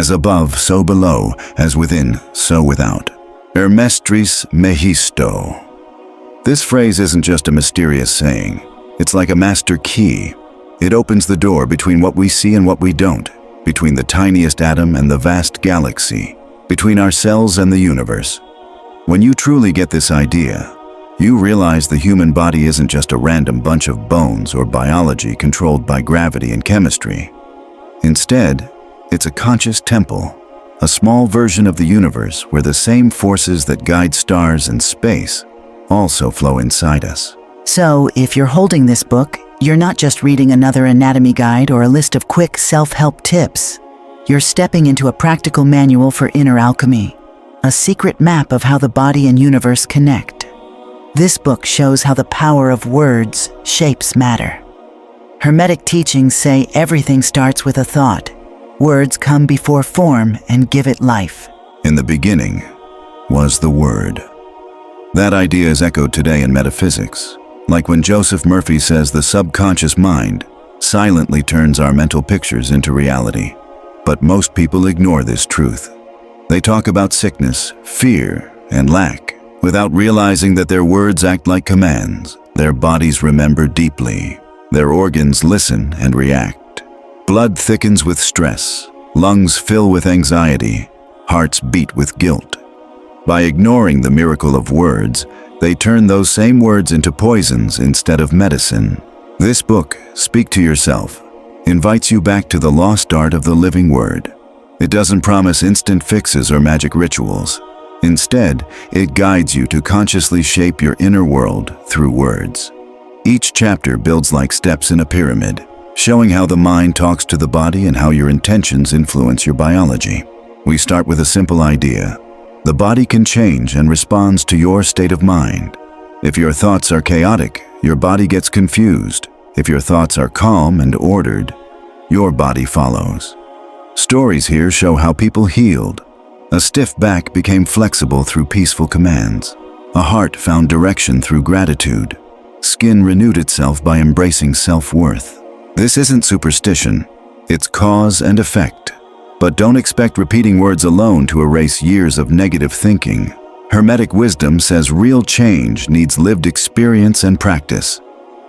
As above, so below, as within, so without. Hermestris mehisto. This phrase isn't just a mysterious saying. It's like a master key. It opens the door between what we see and what we don't, between the tiniest atom and the vast galaxy, between our cells and the universe. When you truly get this idea, you realize the human body isn't just a random bunch of bones or biology controlled by gravity and chemistry. Instead, it's a conscious temple, a small version of the universe where the same forces that guide stars and space also flow inside us. So, if you're holding this book, you're not just reading another anatomy guide or a list of quick self-help tips. You're stepping into a practical manual for inner alchemy, a secret map of how the body and universe connect. This book shows how the power of words shapes matter. Hermetic teachings say everything starts with a thought. Words come before form and give it life. In the beginning was the Word. That idea is echoed today in metaphysics, like when Joseph Murphy says the subconscious mind silently turns our mental pictures into reality. But most people ignore this truth. They talk about sickness, fear, and lack, without realizing that their words act like commands. Their bodies remember deeply. Their organs listen and react. Blood thickens with stress. Lungs fill with anxiety. Hearts beat with guilt. By ignoring the miracle of words, they turn those same words into poisons instead of medicine. This book, Speak to Yourself, invites you back to the lost art of the living word. It doesn't promise instant fixes or magic rituals. Instead, it guides you to consciously shape your inner world through words. Each chapter builds like steps in a pyramid, showing how the mind talks to the body and how your intentions influence your biology. We start with a simple idea. The body can change and responds to your state of mind. If your thoughts are chaotic, your body gets confused. If your thoughts are calm and ordered, your body follows. Stories here show how people healed. A stiff back became flexible through peaceful commands. A heart found direction through gratitude. Skin renewed itself by embracing self-worth. This isn't superstition, it's cause and effect. But don't expect repeating words alone to erase years of negative thinking. Hermetic wisdom says real change needs lived experience and practice.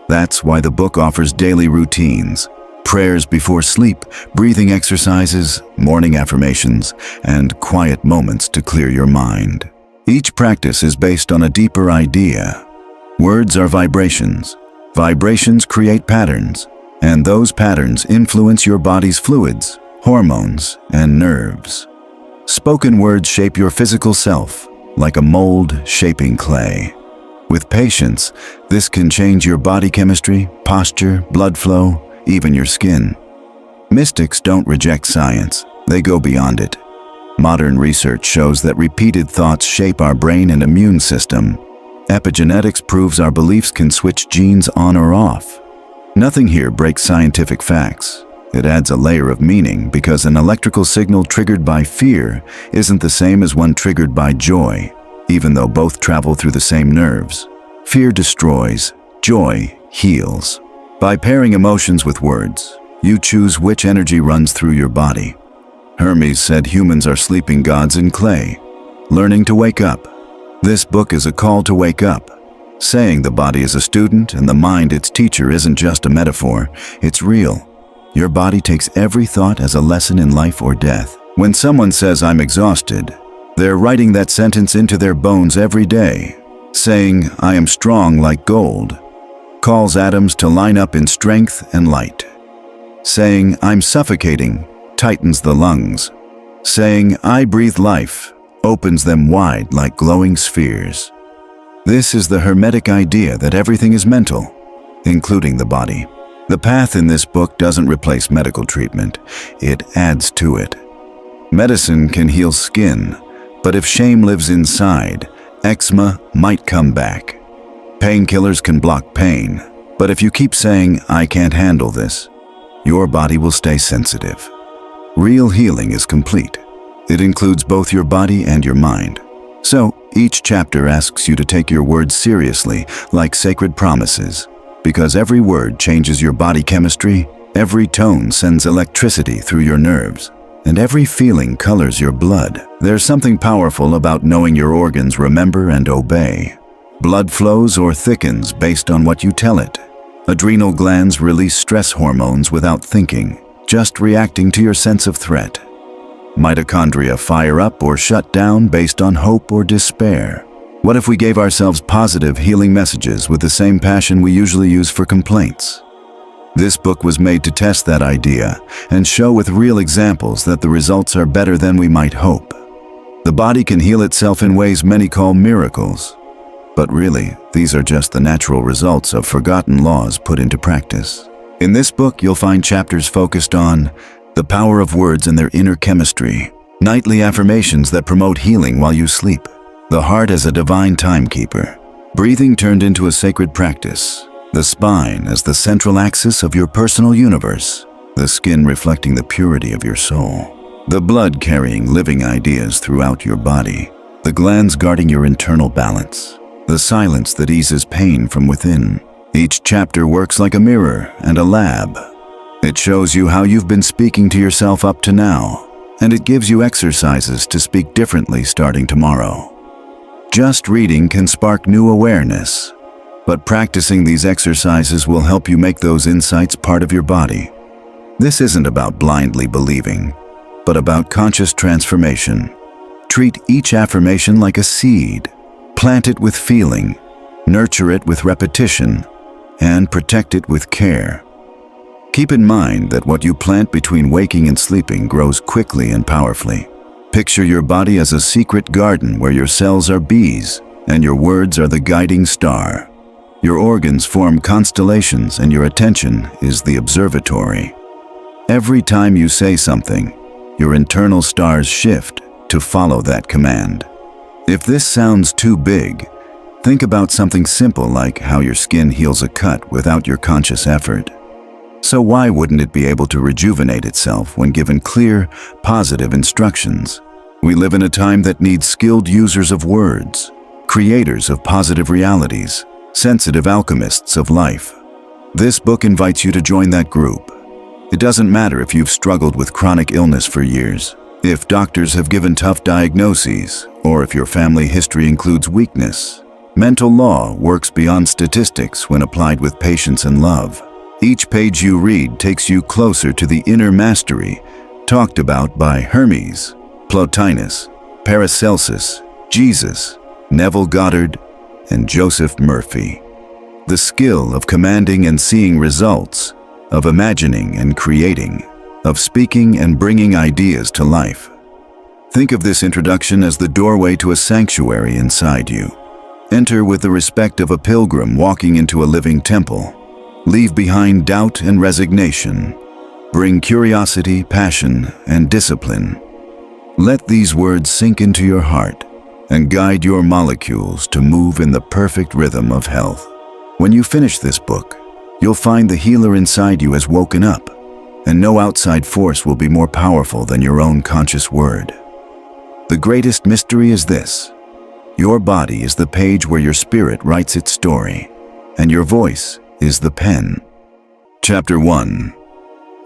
That's why the book offers daily routines, prayers before sleep, breathing exercises, morning affirmations, and quiet moments to clear your mind. Each practice is based on a deeper idea. Words are vibrations. Vibrations create patterns, and those patterns influence your body's fluids, hormones, and nerves. Spoken words shape your physical self, like a mold shaping clay. With patience, this can change your body chemistry, posture, blood flow, even your skin. Mystics don't reject science, they go beyond it. Modern research shows that repeated thoughts shape our brain and immune system. Epigenetics proves our beliefs can switch genes on or off. Nothing here breaks scientific facts. It adds a layer of meaning because an electrical signal triggered by fear isn't the same as one triggered by joy, even though both travel through the same nerves. Fear destroys, joy heals. By pairing emotions with words, you choose which energy runs through your body. Hermes said humans are sleeping gods in clay, learning to wake up. This book is a call to wake up, saying the body is a student and the mind its teacher isn't just a metaphor, it's real. Your body takes every thought as a lesson in life or death. When someone says, "I'm exhausted," they're writing that sentence into their bones every day. Saying, "I am strong like gold," calls atoms to line up in strength and light. Saying, "I'm suffocating," tightens the lungs. Saying, "I breathe life," opens them wide like glowing spheres. This is the Hermetic idea that everything is mental, including the body. The path in this book doesn't replace medical treatment, it adds to it. Medicine can heal skin, but if shame lives inside, eczema might come back. Painkillers can block pain, but if you keep saying, "I can't handle this," your body will stay sensitive. Real healing is complete. It includes both your body and your mind. So, each chapter asks you to take your words seriously, like sacred promises. Because every word changes your body chemistry, every tone sends electricity through your nerves. and every feeling colors your blood. There's something powerful about knowing your organs remember and obey. Blood flows or thickens based on what you tell it. Adrenal glands release stress hormones without thinking, just reacting to your sense of threat. Mitochondria fire up or shut down based on hope or despair. What if we gave ourselves positive, healing messages with the same passion we usually use for complaints? This book was made to test that idea and show with real examples that the results are better than we might hope. The body can heal itself in ways many call miracles. But really, these are just the natural results of forgotten laws put into practice. In this book, you'll find chapters focused on the power of words and their inner chemistry, nightly affirmations that promote healing while you sleep, the heart as a divine timekeeper, breathing turned into a sacred practice, the spine as the central axis of your personal universe, the skin reflecting the purity of your soul, the blood carrying living ideas throughout your body, the glands guarding your internal balance, the silence that eases pain from within. Each chapter works like a mirror and a lab. It shows you how you've been speaking to yourself up to now, and it gives you exercises to speak differently starting tomorrow. Just reading can spark new awareness, but practicing these exercises will help you make those insights part of your body. This isn't about blindly believing, but about conscious transformation. Treat each affirmation like a seed. Plant it with feeling, nurture it with repetition, and protect it with care. Keep in mind that what you plant between waking and sleeping grows quickly and powerfully. Picture your body as a secret garden where your cells are bees and your words are the guiding star. Your organs form constellations and your attention is the observatory. Every time you say something, your internal stars shift to follow that command. If this sounds too big, think about something simple like how your skin heals a cut without your conscious effort. So why wouldn't it be able to rejuvenate itself when given clear, positive instructions? We live in a time that needs skilled users of words, creators of positive realities, sensitive alchemists of life. This book invites you to join that group. It doesn't matter if you've struggled with chronic illness for years, if doctors have given tough diagnoses, or if your family history includes weakness. Mental law works beyond statistics when applied with patience and love. Each page you read takes you closer to the inner mastery talked about by Hermes, Plotinus, Paracelsus, Jesus, Neville Goddard, and Joseph Murphy. The skill of commanding and seeing results, of imagining and creating, of speaking and bringing ideas to life. Think of this introduction as the doorway to a sanctuary inside you. Enter with the respect of a pilgrim walking into a living temple. Leave behind doubt and resignation. Bring curiosity, passion, and discipline. Let these words sink into your heart and guide your molecules to move in the perfect rhythm of health. When you finish this book, you'll find the healer inside you has woken up, and no outside force will be more powerful than your own conscious word. The greatest mystery is this: your body is the page where your spirit writes its story, and your voice is the pen. Chapter 1.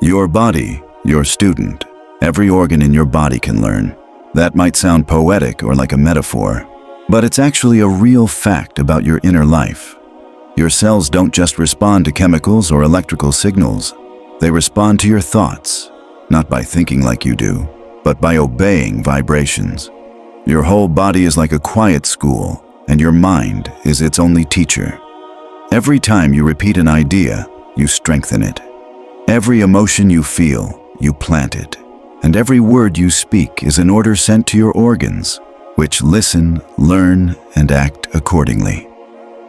Your body, your student. Every organ in your body can learn. That might sound poetic or like a metaphor, but it's actually a real fact about your inner life. Your cells don't just respond to chemicals or electrical signals. They respond to your thoughts, not by thinking like you do, but by obeying vibrations. Your whole body is like a quiet school, and your mind is its only teacher. Every time you repeat an idea, you strengthen it. Every emotion you feel, you plant it. And every word you speak is an order sent to your organs, which listen, learn, and act accordingly.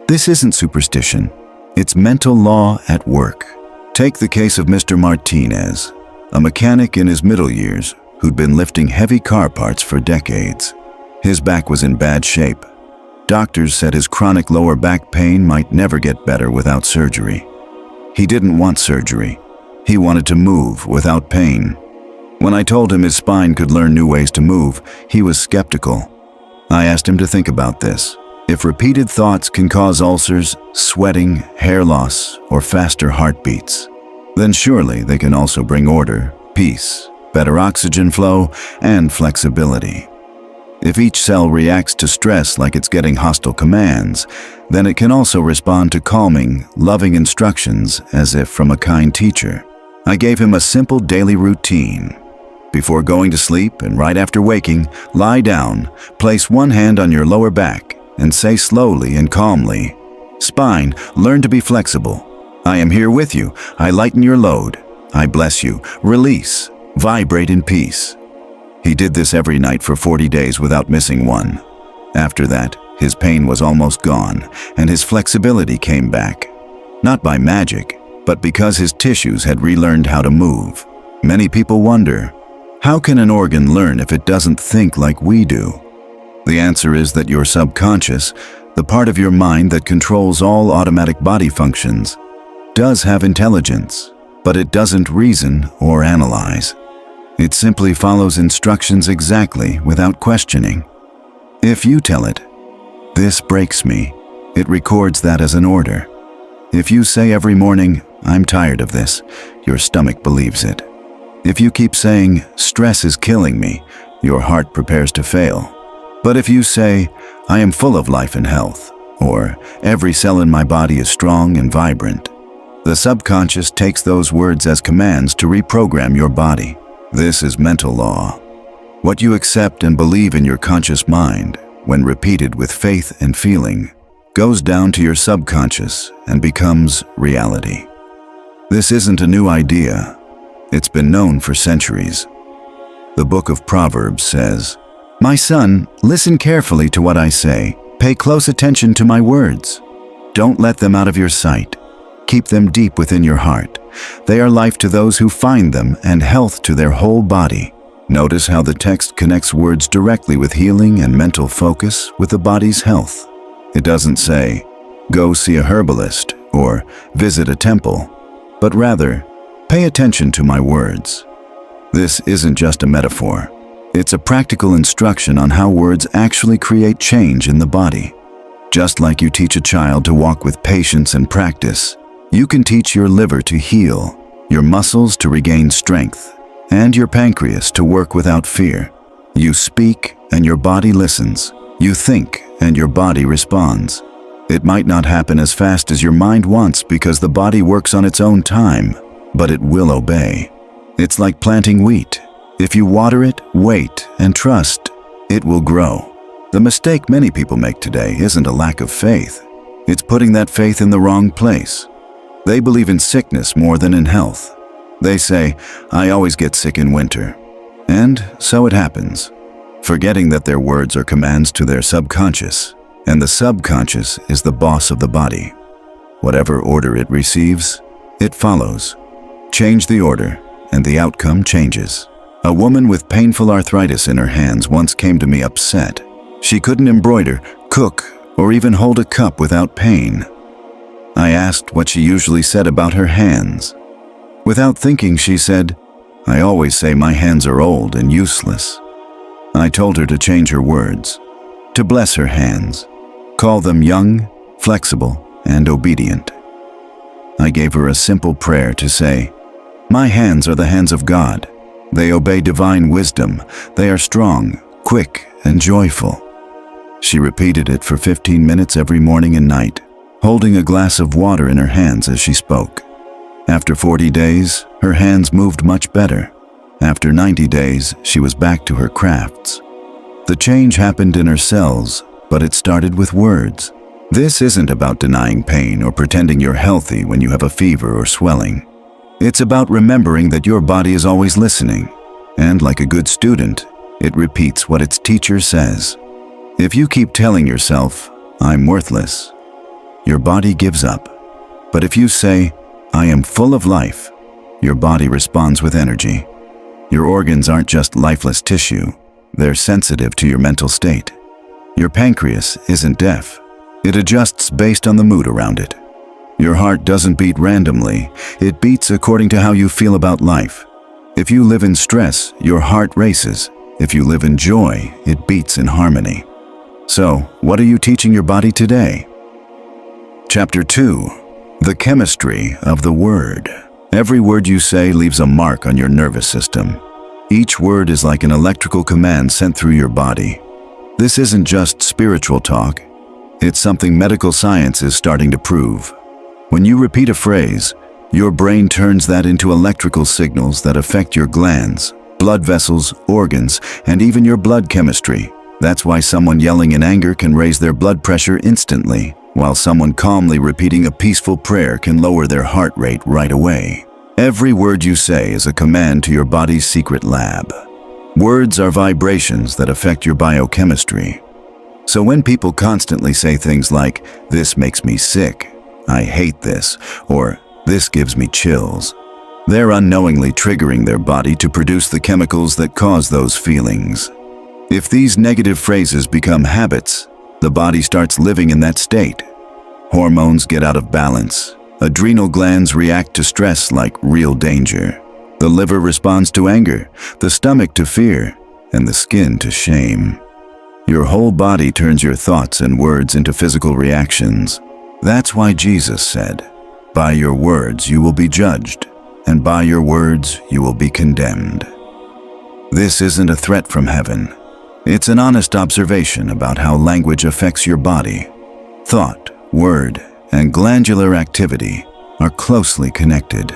This isn't superstition. It's mental law at work. Take the case of Mr. Martinez, a mechanic in his middle years who'd been lifting heavy car parts for decades. His back was in bad shape. Doctors said his chronic lower back pain might never get better without surgery. He didn't want surgery. He wanted to move without pain. When I told him his spine could learn new ways to move, he was skeptical. I asked him to think about this. If repeated thoughts can cause ulcers, sweating, hair loss, or faster heartbeats, then surely they can also bring order, peace, better oxygen flow, and flexibility. If each cell reacts to stress like it's getting hostile commands, then it can also respond to calming, loving instructions as if from a kind teacher. I gave him a simple daily routine. Before going to sleep and right after waking, lie down, place one hand on your lower back, and say slowly and calmly, "Spine, learn to be flexible. I am here with you. I lighten your load. I bless you. Release. Vibrate in peace." He did this every night for 40 days without missing one. After that, his pain was almost gone, and his flexibility came back. Not by magic, but because his tissues had relearned how to move. Many people wonder, how can an organ learn if it doesn't think like we do? The answer is that your subconscious, the part of your mind that controls all automatic body functions, does have intelligence, but it doesn't reason or analyze. It simply follows instructions exactly without questioning. If you tell it, "This breaks me," it records that as an order. If you say every morning, "I'm tired of this," your stomach believes it. If you keep saying, "Stress is killing me," your heart prepares to fail. But if you say, "I am full of life and health," or "Every cell in my body is strong and vibrant," the subconscious takes those words as commands to reprogram your body. This is mental law. What you accept and believe in your conscious mind, when repeated with faith and feeling, goes down to your subconscious and becomes reality. This isn't a new idea. It's been known for centuries. The book of Proverbs says, "My son, listen carefully to what I say. Pay close attention to my words. Don't let them out of your sight. Keep them deep within your heart. They are life to those who find them and health to their whole body." Notice how the text connects words directly with healing and mental focus with the body's health. It doesn't say, "Go see a herbalist" or "Visit a temple," but rather, "Pay attention to my words." This isn't just a metaphor. It's a practical instruction on how words actually create change in the body. Just like you teach a child to walk with patience and practice, you can teach your liver to heal, your muscles to regain strength, and your pancreas to work without fear. You speak and your body listens. You think and your body responds. It might not happen as fast as your mind wants because the body works on its own time, but it will obey. It's like planting wheat. If you water it, wait, and trust, it will grow. The mistake many people make today isn't a lack of faith. It's putting that faith in the wrong place. They believe in sickness more than in health. They say, "I always get sick in winter." And so it happens, forgetting that their words are commands to their subconscious, and the subconscious is the boss of the body. Whatever order it receives, it follows. Change the order, and the outcome changes. A woman with painful arthritis in her hands once came to me upset. She couldn't embroider, cook, or even hold a cup without pain. I asked what she usually said about her hands. Without thinking, she said, "I always say my hands are old and useless." I told her to change her words, to bless her hands, call them young, flexible, and obedient. I gave her a simple prayer to say, "My hands are the hands of God. They obey divine wisdom. They are strong, quick, and joyful." She repeated it for 15 minutes every morning and night, holding a glass of water in her hands as she spoke. After 40 days, her hands moved much better. After 90 days, she was back to her crafts. The change happened in her cells, but it started with words. This isn't about denying pain or pretending you're healthy when you have a fever or swelling. It's about remembering that your body is always listening, and like a good student, it repeats what its teacher says. If you keep telling yourself, "I'm worthless," your body gives up. But if you say, "I am full of life," your body responds with energy. Your organs aren't just lifeless tissue, they're sensitive to your mental state. Your pancreas isn't deaf. It adjusts based on the mood around it. Your heart doesn't beat randomly, it beats according to how you feel about life. If you live in stress, your heart races. If you live in joy, it beats in harmony. So, what are you teaching your body today? Chapter 2. The Chemistry of the Word. Every word you say leaves a mark on your nervous system. Each word is like an electrical command sent through your body. This isn't just spiritual talk. It's something medical science is starting to prove. When you repeat a phrase, your brain turns that into electrical signals that affect your glands, blood vessels, organs, and even your blood chemistry. That's why someone yelling in anger can raise their blood pressure instantly, while someone calmly repeating a peaceful prayer can lower their heart rate right away. Every word you say is a command to your body's secret lab. Words are vibrations that affect your biochemistry. So when people constantly say things like, "This makes me sick," "I hate this," or "This gives me chills," they're unknowingly triggering their body to produce the chemicals that cause those feelings. If these negative phrases become habits, the body starts living in that state. Hormones get out of balance. Adrenal glands react to stress like real danger. The liver responds to anger, the stomach to fear, and the skin to shame. Your whole body turns your thoughts and words into physical reactions. That's why Jesus said, "By your words you will be judged, and by your words you will be condemned." This isn't a threat from heaven. It's an honest observation about how language affects your body. Thought, word, and glandular activity are closely connected.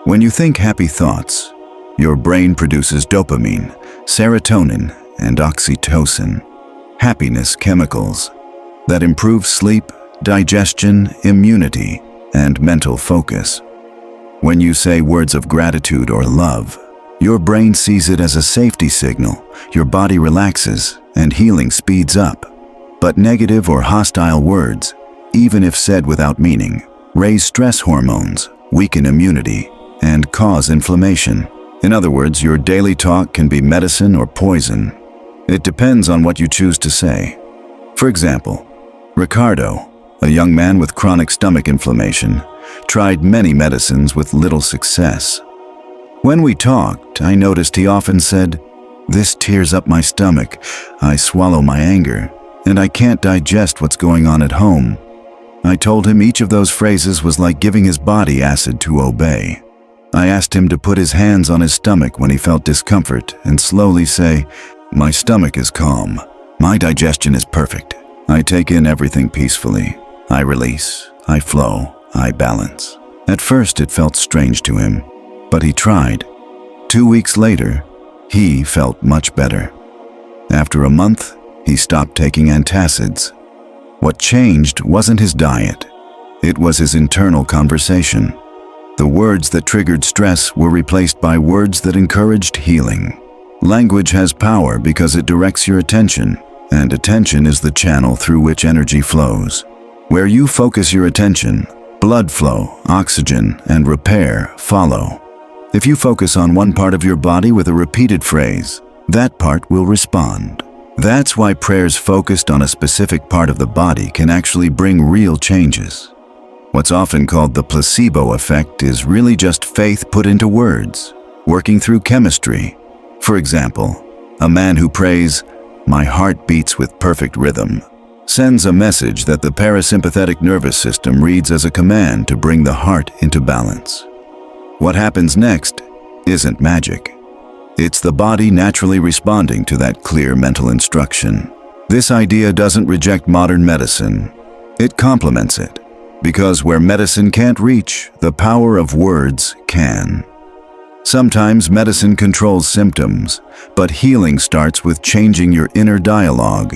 When you think happy thoughts, your brain produces dopamine, serotonin, and oxytocin, happiness chemicals that improve sleep, digestion, immunity, and mental focus. When you say words of gratitude or love, your brain sees it as a safety signal, your body relaxes, and healing speeds up. But negative or hostile words, even if said without meaning, raise stress hormones, weaken immunity, and cause inflammation. In other words, your daily talk can be medicine or poison. It depends on what you choose to say. For example, Ricardo, a young man with chronic stomach inflammation, tried many medicines with little success. When we talked, I noticed he often said, "This tears up my stomach, I swallow my anger, and I can't digest what's going on at home." I told him each of those phrases was like giving his body acid to obey. I asked him to put his hands on his stomach when he felt discomfort and slowly say, "My stomach is calm. My digestion is perfect. I take in everything peacefully. I release, I flow, I balance." At first it felt strange to him, but he tried. 2 weeks later, he felt much better. After a month, he stopped taking antacids. What changed wasn't his diet. It was his internal conversation. The words that triggered stress were replaced by words that encouraged healing. Language has power because it directs your attention, and attention is the channel through which energy flows. Where you focus your attention, blood flow, oxygen, and repair follow. If you focus on one part of your body with a repeated phrase, that part will respond. That's why prayers focused on a specific part of the body can actually bring real changes. What's often called the placebo effect is really just faith put into words, working through chemistry. For example, a man who prays, "My heart beats with perfect rhythm," sends a message that the parasympathetic nervous system reads as a command to bring the heart into balance. What happens next isn't magic. It's the body naturally responding to that clear mental instruction. This idea doesn't reject modern medicine. It complements it, because where medicine can't reach, the power of words can. Sometimes medicine controls symptoms, but healing starts with changing your inner dialogue.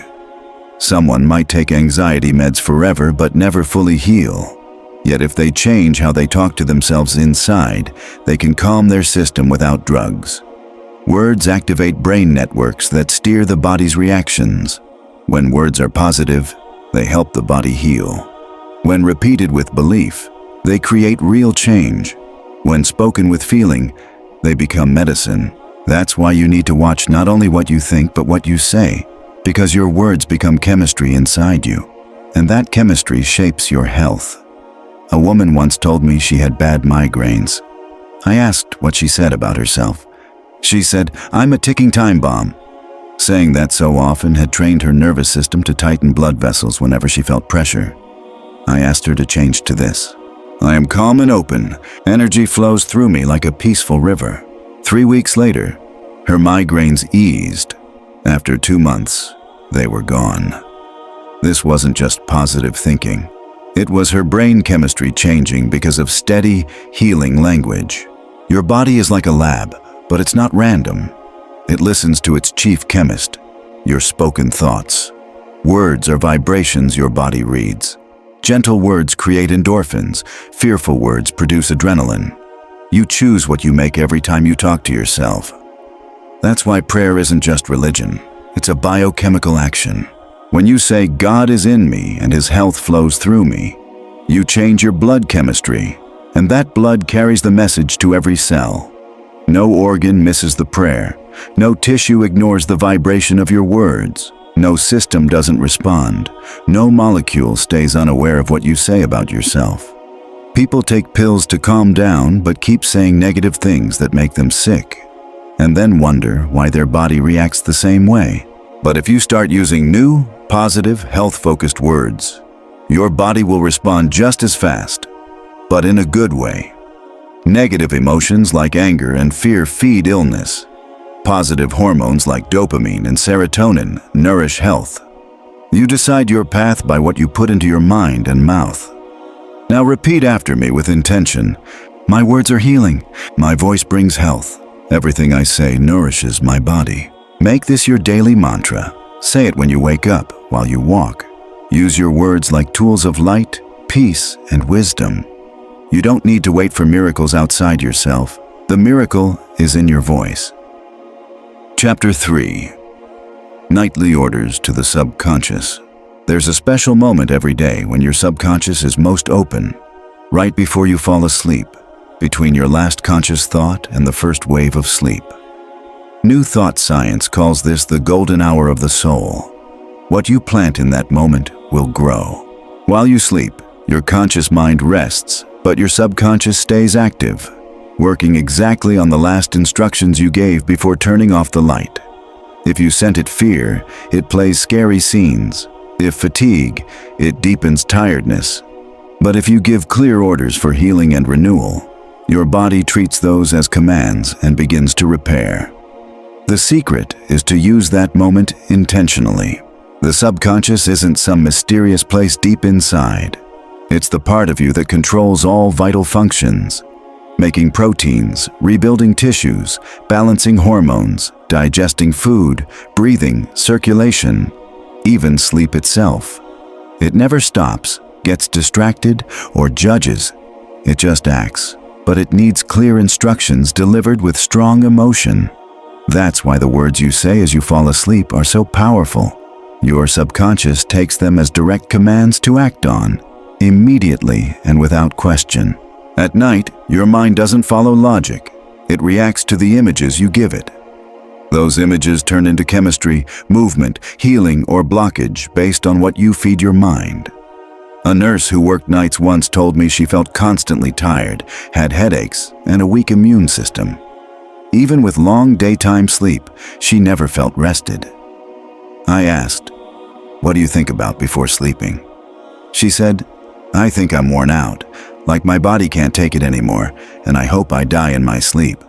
Someone might take anxiety meds forever but never fully heal. Yet if they change how they talk to themselves inside, they can calm their system without drugs. Words activate brain networks that steer the body's reactions. When words are positive, they help the body heal. When repeated with belief, they create real change. When spoken with feeling, they become medicine. That's why you need to watch not only what you think but what you say, because your words become chemistry inside you, and that chemistry shapes your health. A woman once told me she had bad migraines. I asked what she said about herself. She said, "I'm a ticking time bomb." Saying that so often had trained her nervous system to tighten blood vessels whenever she felt pressure. I asked her to change to this. "I am calm and open. Energy flows through me like a peaceful river." 3 weeks later, Her migraines eased. After 2 months, they were gone. This wasn't just positive thinking. It was her brain chemistry changing because of steady, healing language. Your body is like a lab, but it's not random. It listens to its chief chemist, your spoken thoughts. Words are vibrations your body reads. Gentle words create endorphins. Fearful words produce adrenaline. You choose what you make every time you talk to yourself. That's why prayer isn't just religion. It's a biochemical action. When you say, "God is in me and His health flows through me," you change your blood chemistry, and that blood carries the message to every cell. No organ misses the prayer. No tissue ignores the vibration of your words. No system doesn't respond. No molecule stays unaware of what you say about yourself. People take pills to calm down but keep saying negative things that make them sick, and then wonder why their body reacts the same way. But if you start using new, positive, health-focused words, your body will respond just as fast, but in a good way. Negative emotions like anger and fear feed illness. Positive hormones like dopamine and serotonin nourish health. You decide your path by what you put into your mind and mouth. Now repeat after me with intention. My words are healing. My voice brings health. Everything I say nourishes my body. Make this your daily mantra. Say it when you wake up, while you walk. Use your words like tools of light, peace, and wisdom. You don't need to wait for miracles outside yourself. The miracle is in your voice. Chapter 3. Nightly Orders to the Subconscious. There's a special moment every day when your subconscious is most open, right before you fall asleep, between your last conscious thought and the first wave of sleep. New Thought Science calls this the golden hour of the soul. What you plant in that moment will grow. While you sleep, your conscious mind rests, but your subconscious stays active, working exactly on the last instructions you gave before turning off the light. If you sent it fear, it plays scary scenes. If fatigue, it deepens tiredness. But if you give clear orders for healing and renewal, your body treats those as commands and begins to repair. The secret is to use that moment intentionally. The subconscious isn't some mysterious place deep inside. It's the part of you that controls all vital functions, making proteins, rebuilding tissues, balancing hormones, digesting food, breathing, circulation, even sleep itself. It never stops, gets distracted, or judges. It just acts, but it needs clear instructions delivered with strong emotion. That's why the words you say as you fall asleep are so powerful. Your subconscious takes them as direct commands to act on, immediately and without question. At night, your mind doesn't follow logic. It reacts to the images you give it. Those images turn into chemistry, movement, healing, or blockage based on what you feed your mind. A nurse who worked nights once told me she felt constantly tired, had headaches, and a weak immune system. Even with long daytime sleep, she never felt rested. I asked, "What do you think about before sleeping?" She said, "I think I'm worn out, like my body can't take it anymore, and I hope I die in my sleep."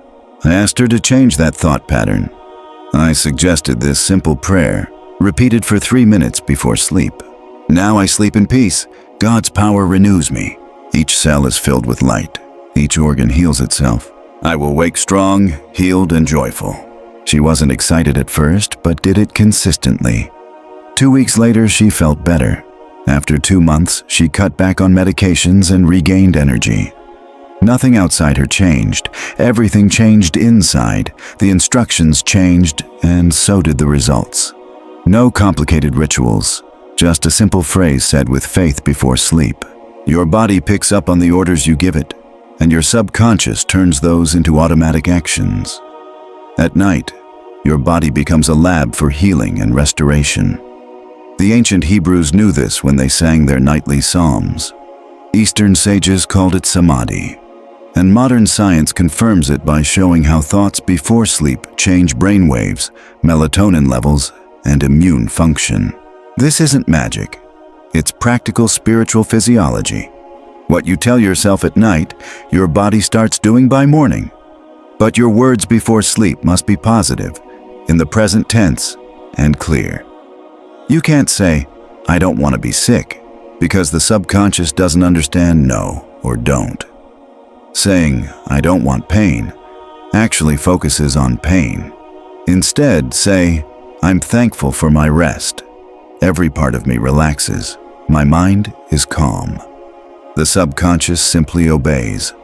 I asked her to change that thought pattern. I suggested this simple prayer, repeated for 3 minutes before sleep. Now I sleep in peace. God's power renews me. Each cell is filled with light. Each organ heals itself. I will wake strong, healed, and joyful. She wasn't excited at first, but did it consistently. 2 weeks later, she felt better. After 2 months, she cut back on medications and regained energy. Nothing outside her changed. Everything changed inside. The instructions changed, and so did the results. No complicated rituals, just a simple phrase said with faith before sleep. Your body picks up on the orders you give it, and your subconscious turns those into automatic actions. At night, your body becomes a lab for healing and restoration. The ancient Hebrews knew this when they sang their nightly psalms. Eastern sages called it samadhi, and modern science confirms it by showing how thoughts before sleep change brainwaves, melatonin levels, and immune function. This isn't magic. It's practical spiritual physiology. What you tell yourself at night, your body starts doing by morning. But your words before sleep must be positive, in the present tense, and clear. You can't say, "I don't want to be sick," because the subconscious doesn't understand no or don't. Saying, "I don't want pain," actually focuses on pain. Instead, say, "I'm thankful for my rest. Every part of me relaxes. My mind is calm." The subconscious simply obeys.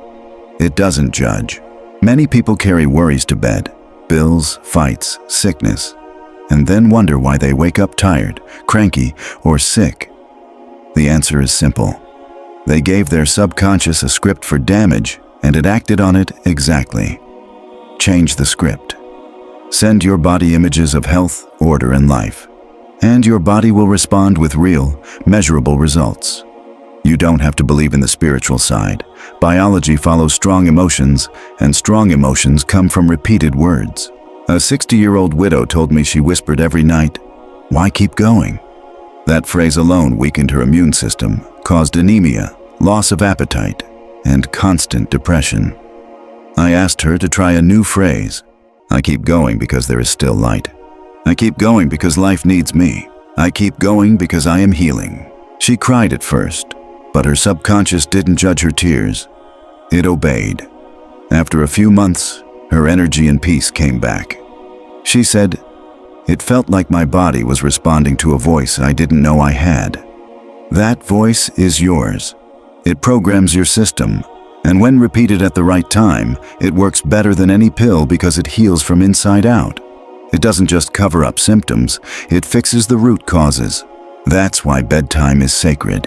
It doesn't judge. Many people carry worries to bed, bills, fights, sickness, and then wonder why they wake up tired, cranky, or sick. The answer is simple. They gave their subconscious a script for damage, and it acted on it exactly. Change the script. Send your body images of health, order, and life, and your body will respond with real, measurable results. You don't have to believe in the spiritual side. Biology follows strong emotions, and strong emotions come from repeated words. A 60-year-old widow told me she whispered every night, "Why keep going?" That phrase alone weakened her immune system, caused anemia, loss of appetite, and constant depression. I asked her to try a new phrase. "I keep going because there is still light. I keep going because life needs me. I keep going because I am healing." She cried at first, but her subconscious didn't judge her tears. It obeyed. After a few months, her energy and peace came back. She said, "It felt like my body was responding to a voice I didn't know I had." That voice is yours. It programs your system, and when repeated at the right time, it works better than any pill because it heals from inside out. It doesn't just cover up symptoms, it fixes the root causes. That's why bedtime is sacred.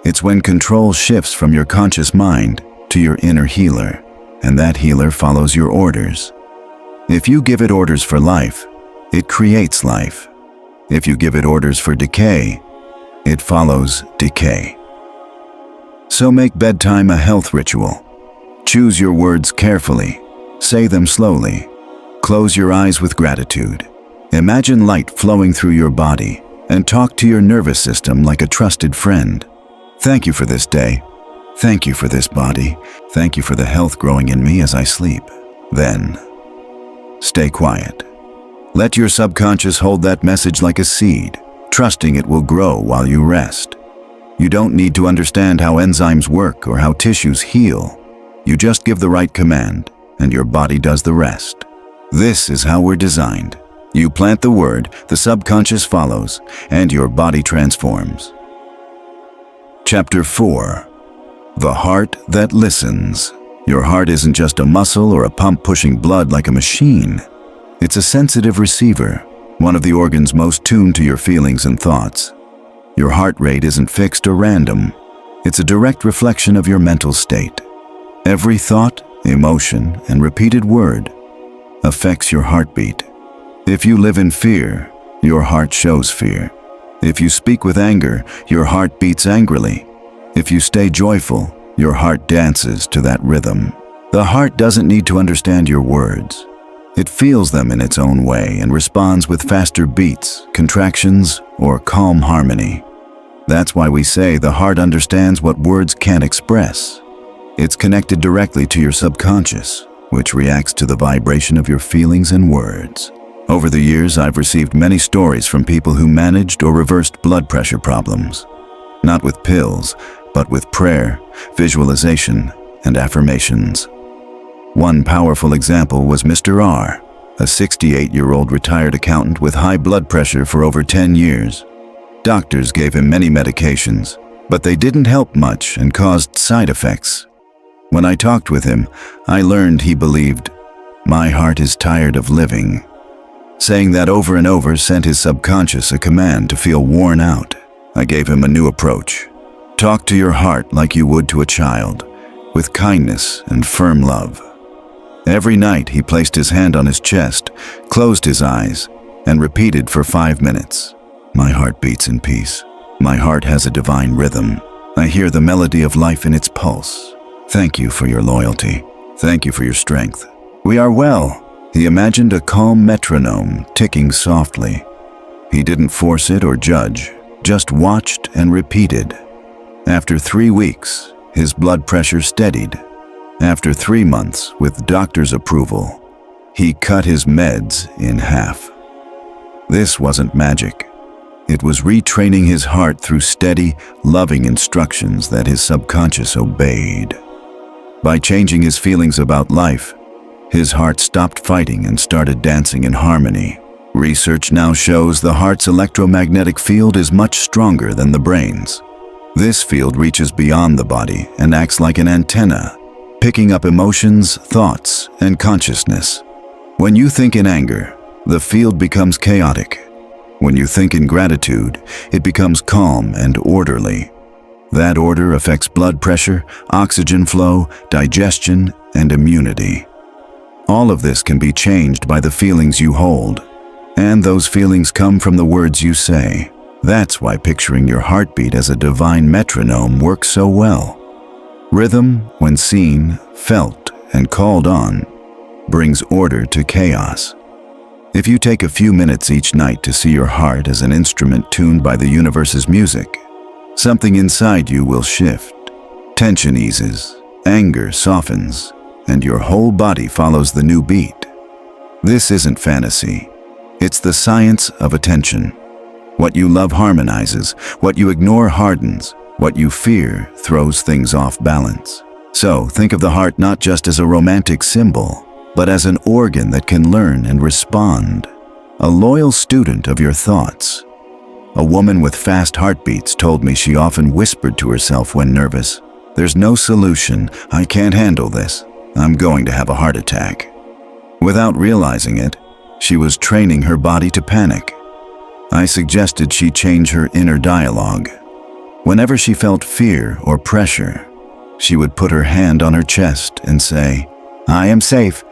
It's when control shifts from your conscious mind to your inner healer, and that healer follows your orders. If you give it orders for life, it creates life. If you give it orders for decay, it follows decay. So make bedtime a health ritual. Choose your words carefully. Say them slowly. Close your eyes with gratitude. Imagine light flowing through your body and talk to your nervous system like a trusted friend. "Thank you for this day. Thank you for this body. Thank you for the health growing in me as I sleep." Then, stay quiet. Let your subconscious hold that message like a seed, trusting it will grow while you rest. You don't need to understand how enzymes work or how tissues heal. You just give the right command, and your body does the rest. This is how we're designed. You plant the word, the subconscious follows, and your body transforms. Chapter 4. The Heart That Listens. Your heart isn't just a muscle or a pump pushing blood like a machine. It's a sensitive receiver, one of the organs most tuned to your feelings and thoughts. Your heart rate isn't fixed or random. It's a direct reflection of your mental state. Every thought, emotion, and repeated word affects your heartbeat. If you live in fear, your heart shows fear. If you speak with anger, your heart beats angrily. If you stay joyful, your heart dances to that rhythm. The heart doesn't need to understand your words. It feels them in its own way and responds with faster beats, contractions, or calm harmony. That's why we say the heart understands what words can't express. It's connected directly to your subconscious, which reacts to the vibration of your feelings and words. Over the years, I've received many stories from people who managed or reversed blood pressure problems. Not with pills, but with prayer, visualization, and affirmations. One powerful example was Mr. R, a 68-year-old retired accountant with high blood pressure for over 10 years. Doctors gave him many medications, but they didn't help much and caused side effects. When I talked with him, I learned he believed, "My heart is tired of living." Saying that over and over sent his subconscious a command to feel worn out. I gave him a new approach. Talk to your heart like you would to a child, with kindness and firm love. Every night he placed his hand on his chest, closed his eyes, and repeated for 5 minutes. "My heart beats in peace. My heart has a divine rhythm. I hear the melody of life in its pulse. Thank you for your loyalty. Thank you for your strength. We are well." He imagined a calm metronome ticking softly. He didn't force it or judge, just watched and repeated. After 3 weeks, his blood pressure steadied. After 3 months, with doctor's approval, he cut his meds in half. This wasn't magic. It was retraining his heart through steady, loving instructions that his subconscious obeyed. By changing his feelings about life, his heart stopped fighting and started dancing in harmony. Research now shows the heart's electromagnetic field is much stronger than the brain's. This field reaches beyond the body and acts like an antenna, picking up emotions, thoughts, and consciousness. When you think in anger, the field becomes chaotic. When you think in gratitude, it becomes calm and orderly. That order affects blood pressure, oxygen flow, digestion, and immunity. All of this can be changed by the feelings you hold, and those feelings come from the words you say. That's why picturing your heartbeat as a divine metronome works so well. Rhythm, when seen, felt, and called on, brings order to chaos. If you take a few minutes each night to see your heart as an instrument tuned by the universe's music, something inside you will shift. Tension eases, anger softens, and your whole body follows the new beat. This isn't fantasy. It's the science of attention. What you love harmonizes, what you ignore hardens, what you fear throws things off balance. So think of the heart not just as a romantic symbol, but as an organ that can learn and respond. A loyal student of your thoughts. A woman with fast heartbeats told me she often whispered to herself when nervous, "There's no solution. I can't handle this. I'm going to have a heart attack." Without realizing it, she was training her body to panic. I suggested she change her inner dialogue. Whenever she felt fear or pressure, she would put her hand on her chest and say, "I am safe.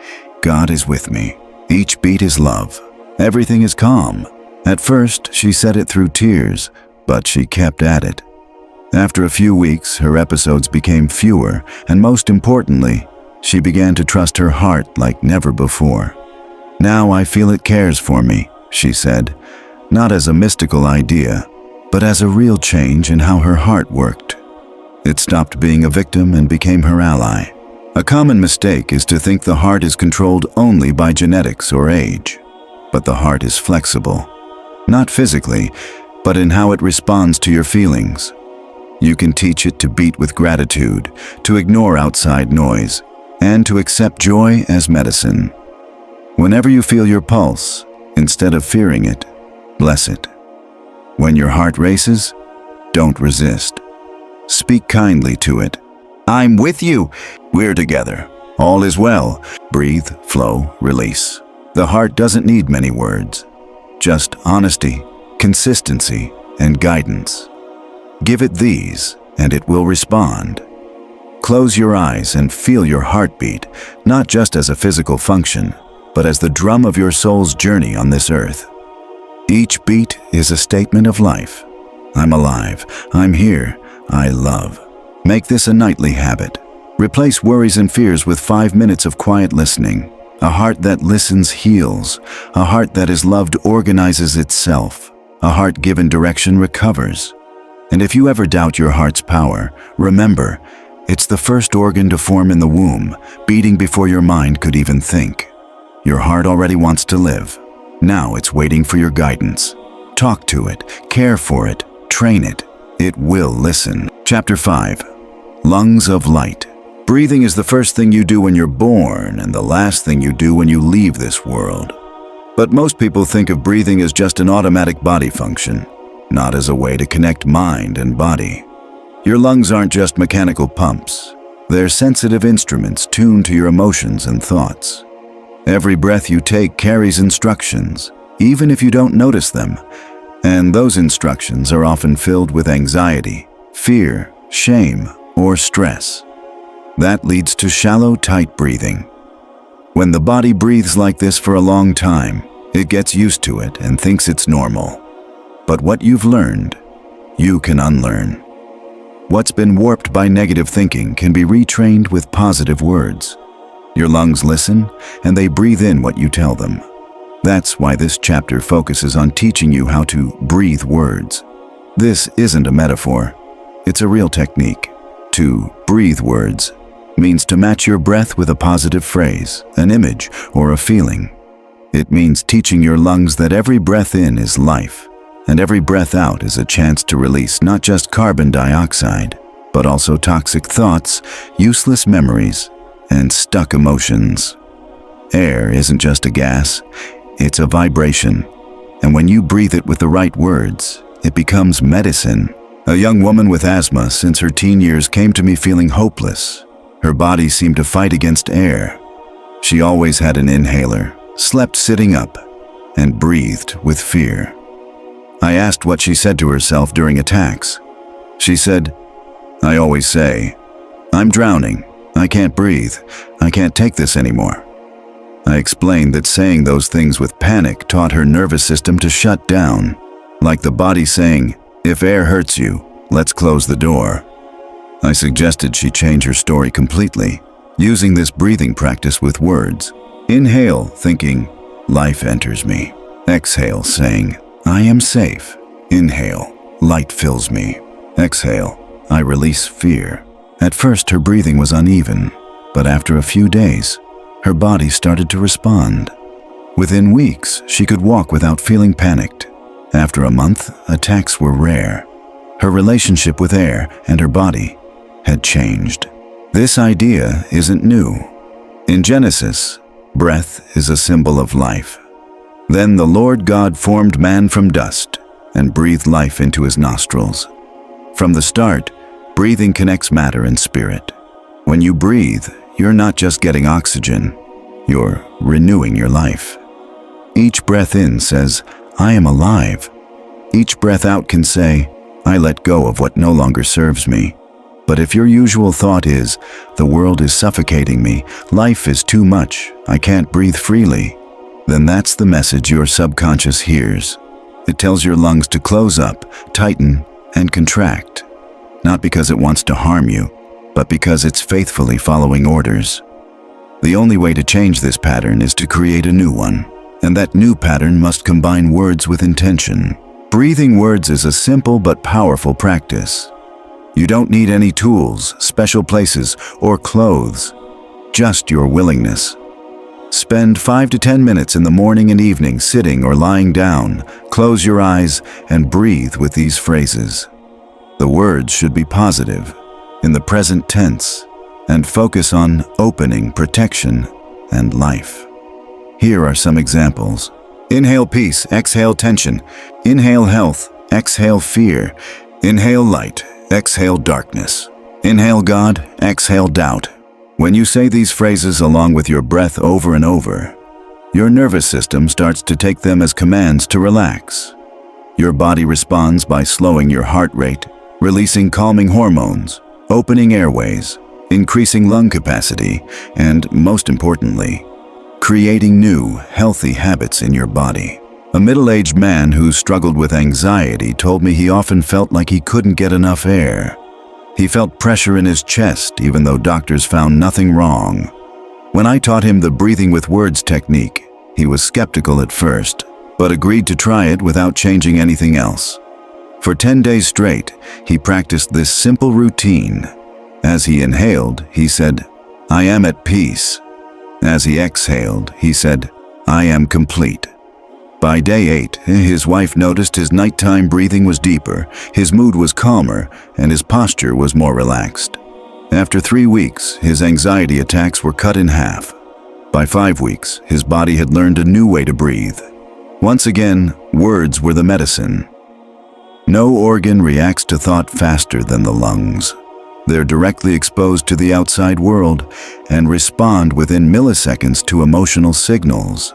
God is with me. Each beat is love. Everything is calm." At first, she said it through tears, but she kept at it. After a few weeks, her episodes became fewer, and most importantly, she began to trust her heart like never before. "Now I feel it cares for me," she said, not as a mystical idea, but as a real change in how her heart worked. It stopped being a victim and became her ally. A common mistake is to think the heart is controlled only by genetics or age. But the heart is flexible, not physically, but in how it responds to your feelings. You can teach it to beat with gratitude, to ignore outside noise, and to accept joy as medicine. Whenever you feel your pulse, instead of fearing it, bless it. When your heart races, don't resist. Speak kindly to it. "I'm with you. We're together. All is well." Breathe, flow, release. The heart doesn't need many words, just honesty, consistency, and guidance. Give it these, and it will respond. Close your eyes and feel your heartbeat, not just as a physical function, but as the drum of your soul's journey on this earth. Each beat is a statement of life. I'm alive. I'm here. I love. Make this a nightly habit. Replace worries and fears with 5 minutes of quiet listening. A heart that listens heals. A heart that is loved organizes itself. A heart given direction recovers. And if you ever doubt your heart's power, remember, it's the first organ to form in the womb, beating before your mind could even think. Your heart already wants to live. Now it's waiting for your guidance. Talk to it, care for it, train it. It will listen. Chapter 5. Lungs of Light. Breathing is the first thing you do when you're born and the last thing you do when you leave this world. But most people think of breathing as just an automatic body function, not as a way to connect mind and body. Your lungs aren't just mechanical pumps. They're sensitive instruments tuned to your emotions and thoughts. Every breath you take carries instructions, even if you don't notice them. And those instructions are often filled with anxiety, fear, shame, or stress. That leads to shallow, tight breathing. When the body breathes like this for a long time, it gets used to it and thinks it's normal. But what you've learned, you can unlearn. What's been warped by negative thinking can be retrained with positive words. Your lungs listen, and they breathe in what you tell them. That's why this chapter focuses on teaching you how to breathe words. This isn't a metaphor. It's a real technique. To breathe words means to match your breath with a positive phrase, an image, or a feeling. It means teaching your lungs that every breath in is life, and every breath out is a chance to release not just carbon dioxide, but also toxic thoughts, useless memories, and stuck emotions. Air isn't just a gas, it's a vibration. And when you breathe it with the right words, it becomes medicine. A young woman with asthma since her teen years came to me feeling hopeless. Her body seemed to fight against air. She always had an inhaler, slept sitting up, and breathed with fear. I asked what she said to herself during attacks. She said, "I always say, I'm drowning, I can't breathe, I can't take this anymore." I explained that saying those things with panic taught her nervous system to shut down, like the body saying, "If air hurts you, let's close the door." I suggested she change her story completely, using this breathing practice with words. Inhale, thinking, "Life enters me." Exhale, saying, "I am safe." Inhale, "Light fills me." Exhale, "I release fear." At first, her breathing was uneven, but after a few days, her body started to respond. Within weeks, she could walk without feeling panicked. After a month, attacks were rare. Her relationship with air and her body had changed. This idea isn't new. In Genesis, breath is a symbol of life. Then the Lord God formed man from dust and breathed life into his nostrils. From the start, breathing connects matter and spirit. When you breathe, you're not just getting oxygen, you're renewing your life. Each breath in says, "I am alive." Each breath out can say, "I let go of what no longer serves me." But if your usual thought is, "The world is suffocating me, life is too much, I can't breathe freely," then that's the message your subconscious hears. It tells your lungs to close up, tighten, and contract. Not because it wants to harm you, but because it's faithfully following orders. The only way to change this pattern is to create a new one, and that new pattern must combine words with intention. Breathing words is a simple but powerful practice. You don't need any tools, special places, or clothes, just your willingness. Spend 5 to 10 minutes in the morning and evening sitting or lying down, close your eyes, and breathe with these phrases. The words should be positive, in the present tense, and focus on opening, protection, and life. Here are some examples. Inhale peace, exhale tension. Inhale health, exhale fear. Inhale light, exhale darkness. Inhale God, exhale doubt. When you say these phrases along with your breath over and over, your nervous system starts to take them as commands to relax. Your body responds by slowing your heart rate, releasing calming hormones, opening airways, increasing lung capacity, and, most importantly, creating new, healthy habits in your body. A middle-aged man who struggled with anxiety told me he often felt like he couldn't get enough air. He felt pressure in his chest even though doctors found nothing wrong. When I taught him the breathing with words technique, he was skeptical at first, but agreed to try it without changing anything else. For 10 days straight, he practiced this simple routine. As he inhaled, he said, "I am at peace." As he exhaled, he said, "I am complete." By day 8, his wife noticed his nighttime breathing was deeper, his mood was calmer, and his posture was more relaxed. After 3 weeks, his anxiety attacks were cut in half. By 5 weeks, his body had learned a new way to breathe. Once again, words were the medicine. No organ reacts to thought faster than the lungs. They're directly exposed to the outside world and respond within milliseconds to emotional signals.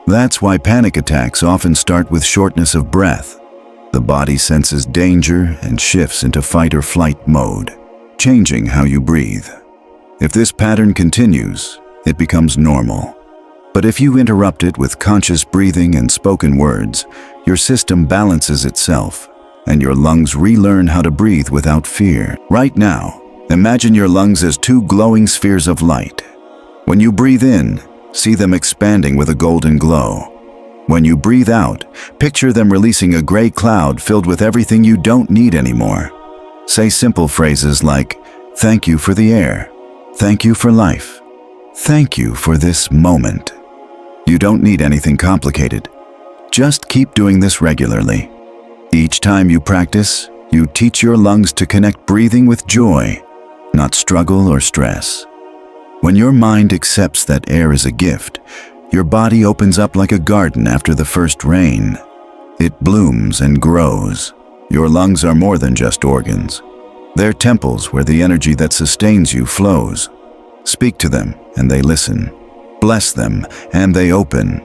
That's why panic attacks often start with shortness of breath. The body senses danger and shifts into fight or flight mode, changing how you breathe. If this pattern continues, it becomes normal. But if you interrupt it with conscious breathing and spoken words, your system balances itself, and your lungs relearn how to breathe without fear. Right now, imagine your lungs as 2 glowing spheres of light. When you breathe in, see them expanding with a golden glow. When you breathe out, picture them releasing a gray cloud filled with everything you don't need anymore. Say simple phrases like, "Thank you for the air," Thank you for life. Thank you for this moment. You don't need anything complicated. Just keep doing this regularly. Each time you practice, you teach your lungs to connect breathing with joy, not struggle or stress. When your mind accepts that air is a gift, your body opens up like a garden after the first rain. It blooms and grows. Your lungs are more than just organs. They're temples where the energy that sustains you flows. Speak to them and they listen. Bless them and they open.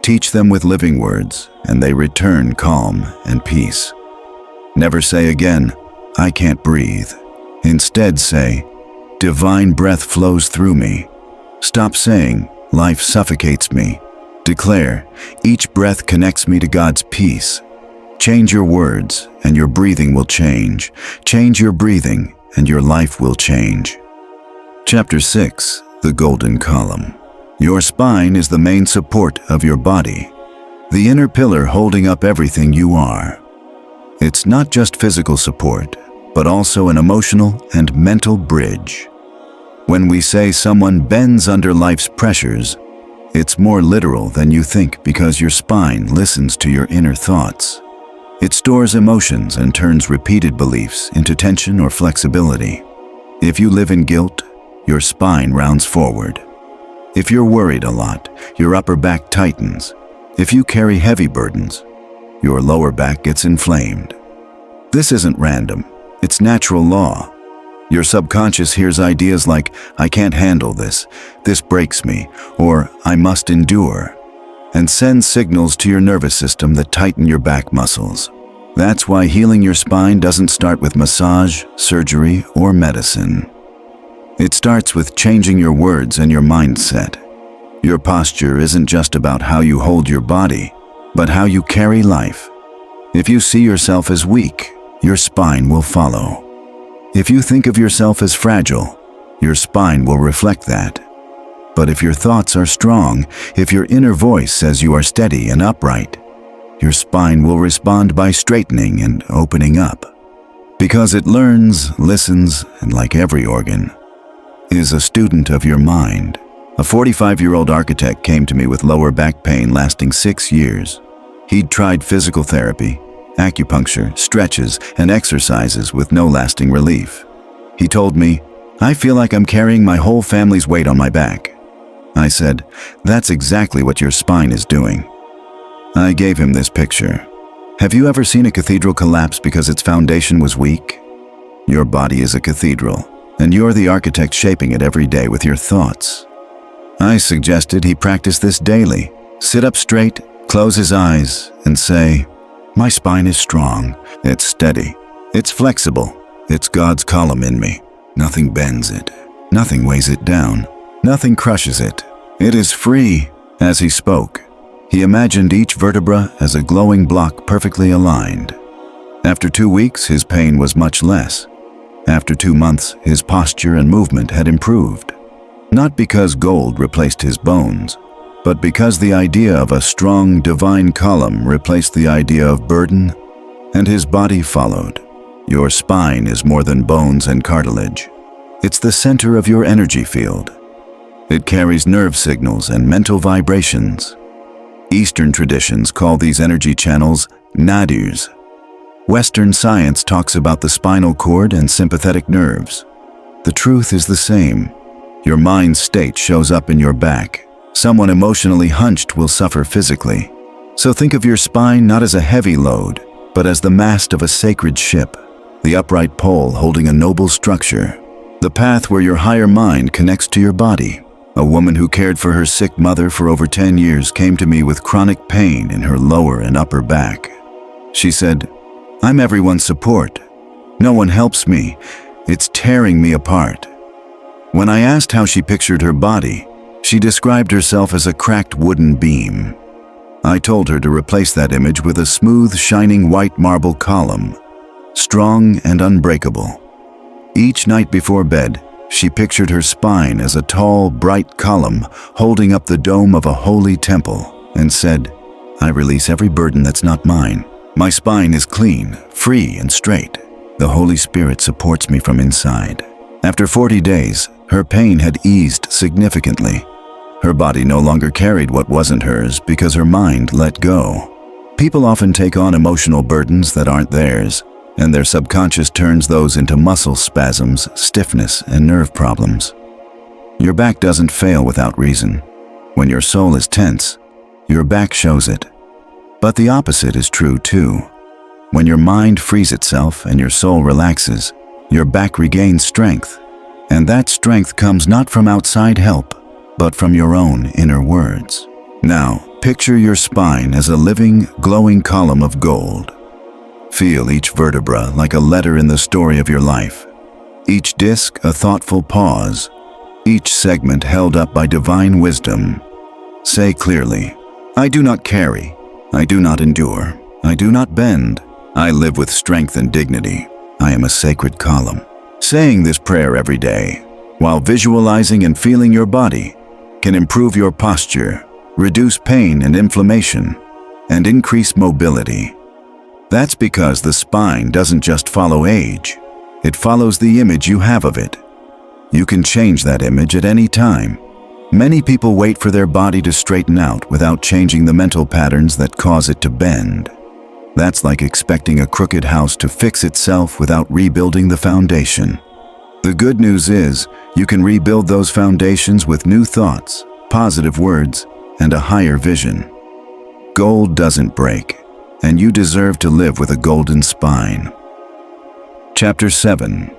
Teach them with living words and they return calm and peace. Never say again, "I can't breathe." Instead say, "Divine breath flows through me." Stop saying, "Life suffocates me." Declare, "Each breath connects me to God's peace." Change your words and your breathing will change. Change your breathing and your life will change. Chapter 6, The Golden Column. Your spine is the main support of your body, the inner pillar holding up everything you are. It's not just physical support, but also an emotional and mental bridge. When we say someone bends under life's pressures, it's more literal than you think because your spine listens to your inner thoughts. It stores emotions and turns repeated beliefs into tension or flexibility. If you live in guilt, your spine rounds forward. If you're worried a lot, your upper back tightens. If you carry heavy burdens, your lower back gets inflamed. This isn't random. It's natural law. Your subconscious hears ideas like, "I can't handle this breaks me," or "I must endure," and sends signals to your nervous system that tighten your back muscles. That's why healing your spine doesn't start with massage, surgery, or medicine. It starts with changing your words and your mindset. Your posture isn't just about how you hold your body, but how you carry life. If you see yourself as weak, your spine will follow. If you think of yourself as fragile, your spine will reflect that. But if your thoughts are strong, if your inner voice says you are steady and upright, your spine will respond by straightening and opening up. Because it learns, listens, and like every organ, is a student of your mind. A 45-year-old architect came to me with lower back pain lasting 6 years. He'd tried physical therapy, acupuncture, stretches, and exercises with no lasting relief. He told me, "I feel like I'm carrying my whole family's weight on my back." I said, "That's exactly what your spine is doing." I gave him this picture. Have you ever seen a cathedral collapse because its foundation was weak? Your body is a cathedral, and you're the architect shaping it every day with your thoughts. I suggested he practice this daily. Sit up straight, close his eyes, and say, "My spine is strong, it's steady, it's flexible, it's God's column in me. Nothing bends it, nothing weighs it down, nothing crushes it. It is free." As he spoke, he imagined each vertebra as a glowing block perfectly aligned. After 2 weeks, his pain was much less. After 2 months, his posture and movement had improved. Not because gold replaced his bones, but because the idea of a strong divine column replaced the idea of burden, and his body followed. Your spine is more than bones and cartilage. It's the center of your energy field. It carries nerve signals and mental vibrations. Eastern traditions call these energy channels nadus. Western science talks about the spinal cord and sympathetic nerves. The truth is the same. Your mind state shows up in your back. Someone emotionally hunched will suffer physically. So think of your spine not as a heavy load, but as the mast of a sacred ship, the upright pole holding a noble structure, the path where your higher mind connects to your body. A woman who cared for her sick mother for over 10 years came to me with chronic pain in her lower and upper back. She said, "I'm everyone's support. No one helps me. It's tearing me apart." When I asked how she pictured her body, she described herself as a cracked wooden beam. I told her to replace that image with a smooth, shining white marble column, strong and unbreakable. Each night before bed, she pictured her spine as a tall, bright column holding up the dome of a holy temple and said, "I release every burden that's not mine. My spine is clean, free, and straight. The Holy Spirit supports me from inside." After 40 days, Her pain had eased significantly. Her body no longer carried what wasn't hers because her mind let go. People often take on emotional burdens that aren't theirs, and their subconscious turns those into muscle spasms, stiffness, and nerve problems. Your back doesn't fail without reason. When your soul is tense, your back shows it. But the opposite is true too. When your mind frees itself and your soul relaxes, your back regains strength. And that strength comes not from outside help, but from your own inner words. Now, picture your spine as a living, glowing column of gold. Feel each vertebra like a letter in the story of your life. Each disc a thoughtful pause. Each segment held up by divine wisdom. Say clearly, I do not carry. I do not endure. I do not bend. I live with strength and dignity. I am a sacred column. Saying this prayer every day, while visualizing and feeling your body, can improve your posture, reduce pain and inflammation, and increase mobility. That's because the spine doesn't just follow age, it follows the image you have of it. You can change that image at any time. Many people wait for their body to straighten out without changing the mental patterns that cause it to bend. That's like expecting a crooked house to fix itself without rebuilding the foundation. The good news is, you can rebuild those foundations with new thoughts, positive words, and a higher vision. Gold doesn't break, and you deserve to live with a golden spine. Chapter 7.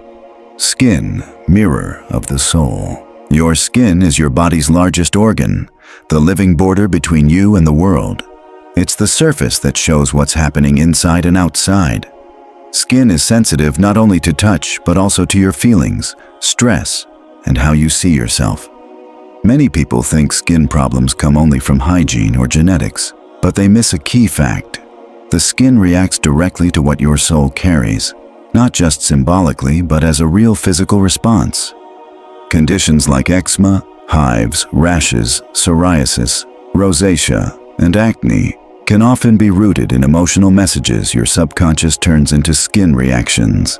Skin, Mirror of the Soul. Your skin is your body's largest organ, the living border between you and the world. It's the surface that shows what's happening inside and outside. Skin is sensitive not only to touch, but also to your feelings, stress, and how you see yourself. Many people think skin problems come only from hygiene or genetics, but they miss a key fact. The skin reacts directly to what your soul carries, not just symbolically, but as a real physical response. Conditions like eczema, hives, rashes, psoriasis, rosacea, and acne can often be rooted in emotional messages your subconscious turns into skin reactions.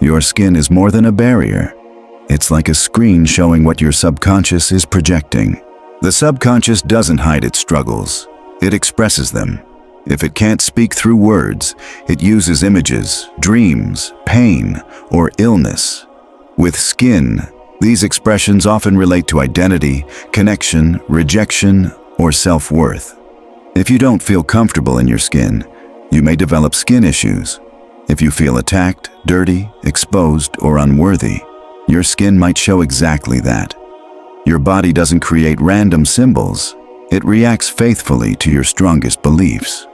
Your skin is more than a barrier. It's like a screen showing what your subconscious is projecting. The subconscious doesn't hide its struggles. It expresses them. If it can't speak through words, it uses images, dreams, pain, or illness. With skin, these expressions often relate to identity, connection, rejection, or self-worth. If you don't feel comfortable in your skin, you may develop skin issues. If you feel attacked, dirty, exposed, or unworthy, your skin might show exactly that. Your body doesn't create random symbols. It reacts faithfully to your strongest beliefs.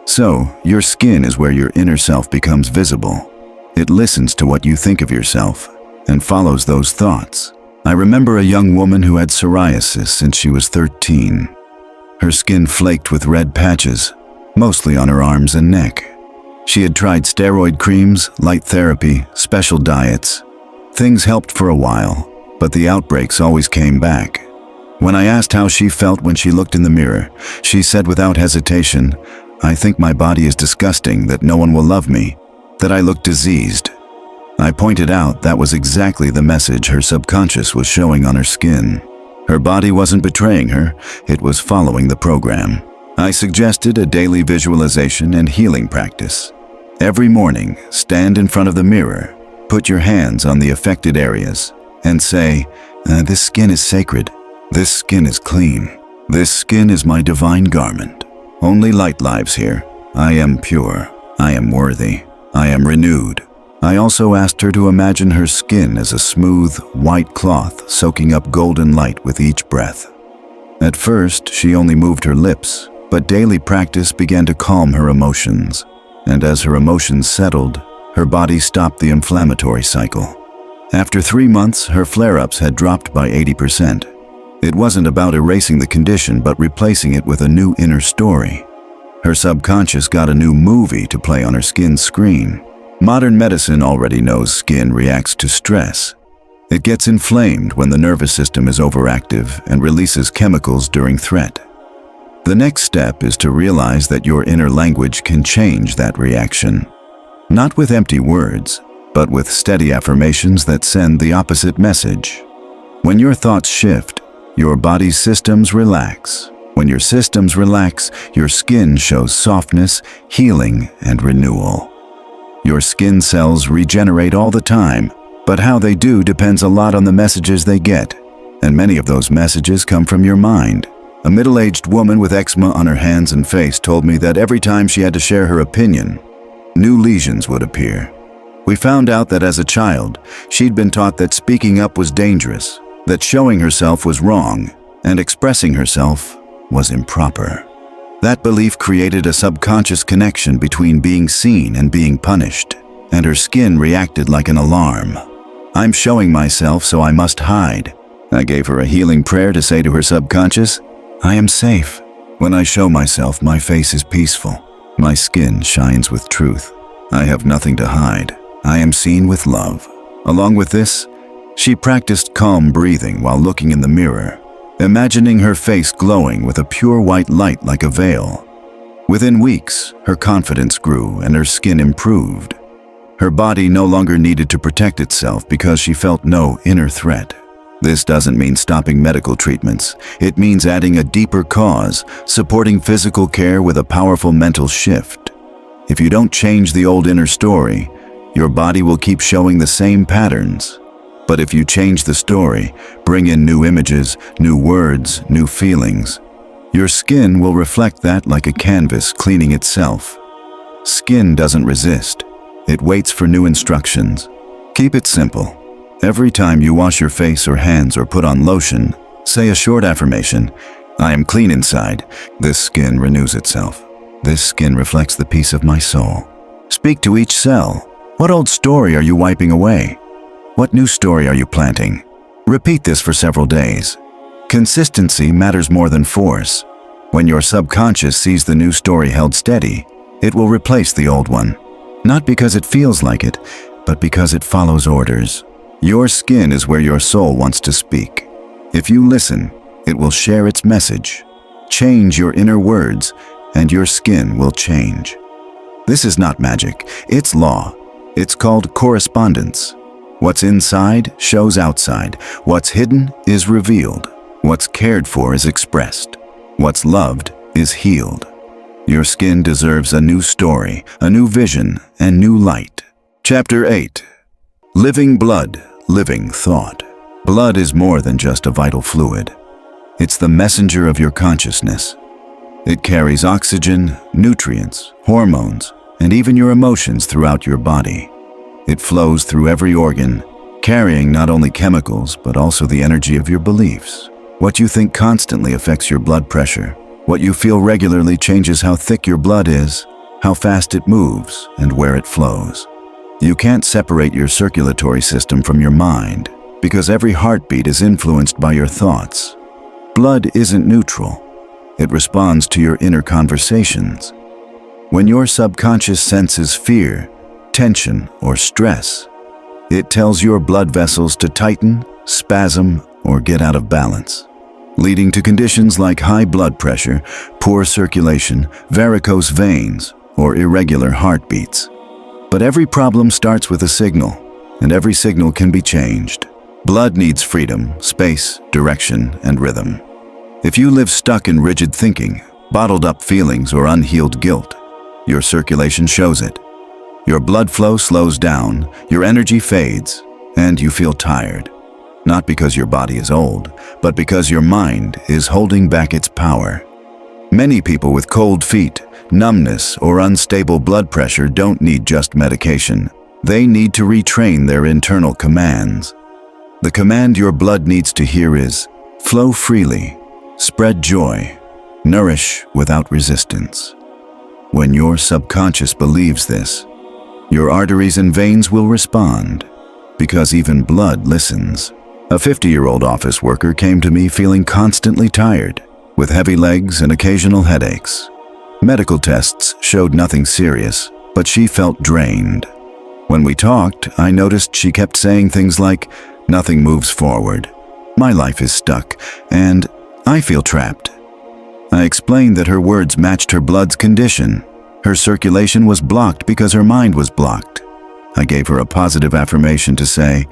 So, your skin is where your inner self becomes visible. It listens to what you think of yourself and follows those thoughts. I remember a young woman who had psoriasis since she was 13. Her skin flaked with red patches, mostly on her arms and neck. She had tried steroid creams, light therapy, special diets. Things helped for a while, but the outbreaks always came back. When I asked how she felt when she looked in the mirror, she said without hesitation, "I think my body is disgusting, that no one will love me, that I look diseased." I pointed out that was exactly the message her subconscious was showing on her skin. Her body wasn't betraying her, it was following the program. I suggested a daily visualization and healing practice. Every morning, stand in front of the mirror, put your hands on the affected areas, and say, "This skin is sacred. This skin is clean. This skin is my divine garment. Only light lives here. I am pure. I am worthy. I am renewed." I also asked her to imagine her skin as a smooth, white cloth soaking up golden light with each breath. At first, she only moved her lips, but daily practice began to calm her emotions. And as her emotions settled, her body stopped the inflammatory cycle. After 3 months, her flare-ups had dropped by 80%. It wasn't about erasing the condition, but replacing it with a new inner story. Her subconscious got a new movie to play on her skin's screen. Modern medicine already knows skin reacts to stress. It gets inflamed when the nervous system is overactive and releases chemicals during threat. The next step is to realize that your inner language can change that reaction. Not with empty words, but with steady affirmations that send the opposite message. When your thoughts shift, your body's systems relax. When your systems relax, your skin shows softness, healing, and renewal. Your skin cells regenerate all the time, but how they do depends a lot on the messages they get, and many of those messages come from your mind. A middle-aged woman with eczema on her hands and face told me that every time she had to share her opinion, new lesions would appear. We found out that as a child, she'd been taught that speaking up was dangerous, that showing herself was wrong, and expressing herself was improper. That belief created a subconscious connection between being seen and being punished, and her skin reacted like an alarm. I'm showing myself, so I must hide. I gave her a healing prayer to say to her subconscious, I am safe. When I show myself, my face is peaceful. My skin shines with truth. I have nothing to hide. I am seen with love. Along with this, she practiced calm breathing while looking in the mirror, imagining her face glowing with a pure white light like a veil. Within weeks, her confidence grew and her skin improved. Her body no longer needed to protect itself because she felt no inner threat. This doesn't mean stopping medical treatments. It means adding a deeper cause, supporting physical care with a powerful mental shift. If you don't change the old inner story, your body will keep showing the same patterns. But if you change the story, bring in new images, new words, new feelings, your skin will reflect that like a canvas cleaning itself. Skin doesn't resist. It waits for new instructions. Keep it simple. Every time you wash your face or hands or put on lotion, say a short affirmation, I am clean inside. This skin renews itself. This skin reflects the peace of my soul. Speak to each cell. What old story are you wiping away? What new story are you planting? Repeat this for several days. Consistency matters more than force. When your subconscious sees the new story held steady, it will replace the old one. Not because it feels like it, but because it follows orders. Your skin is where your soul wants to speak. If you listen, it will share its message. Change your inner words, and your skin will change. This is not magic, it's law. It's called correspondence. What's inside shows outside. What's hidden is revealed. What's cared for is expressed. What's loved is healed. Your skin deserves a new story, a new vision, and new light. Chapter 8. Living blood, living thought. Blood is more than just a vital fluid. It's the messenger of your consciousness. It carries oxygen, nutrients, hormones, and even your emotions throughout your body. It flows through every organ, carrying not only chemicals, but also the energy of your beliefs. What you think constantly affects your blood pressure. What you feel regularly changes how thick your blood is, how fast it moves, and where it flows. You can't separate your circulatory system from your mind, because every heartbeat is influenced by your thoughts. Blood isn't neutral. It responds to your inner conversations. When your subconscious senses fear, tension, or stress, it tells your blood vessels to tighten, spasm, or get out of balance, leading to conditions like high blood pressure, poor circulation, varicose veins, or irregular heartbeats. But every problem starts with a signal, and every signal can be changed. Blood needs freedom, space, direction, and rhythm. If you live stuck in rigid thinking, bottled up feelings, or unhealed guilt, your circulation shows it. Your blood flow slows down, your energy fades, and you feel tired. Not because your body is old, but because your mind is holding back its power. Many people with cold feet, numbness, or unstable blood pressure don't need just medication. They need to retrain their internal commands. The command your blood needs to hear is, flow freely, spread joy, nourish without resistance. When your subconscious believes this, your arteries and veins will respond, because even blood listens. A 50-year-old office worker came to me feeling constantly tired, with heavy legs and occasional headaches. Medical tests showed nothing serious, but she felt drained. When we talked, I noticed she kept saying things like, "Nothing moves forward," "My life is stuck," and "I feel trapped." I explained that her words matched her blood's condition. Her circulation was blocked because her mind was blocked. I gave her a positive affirmation to say,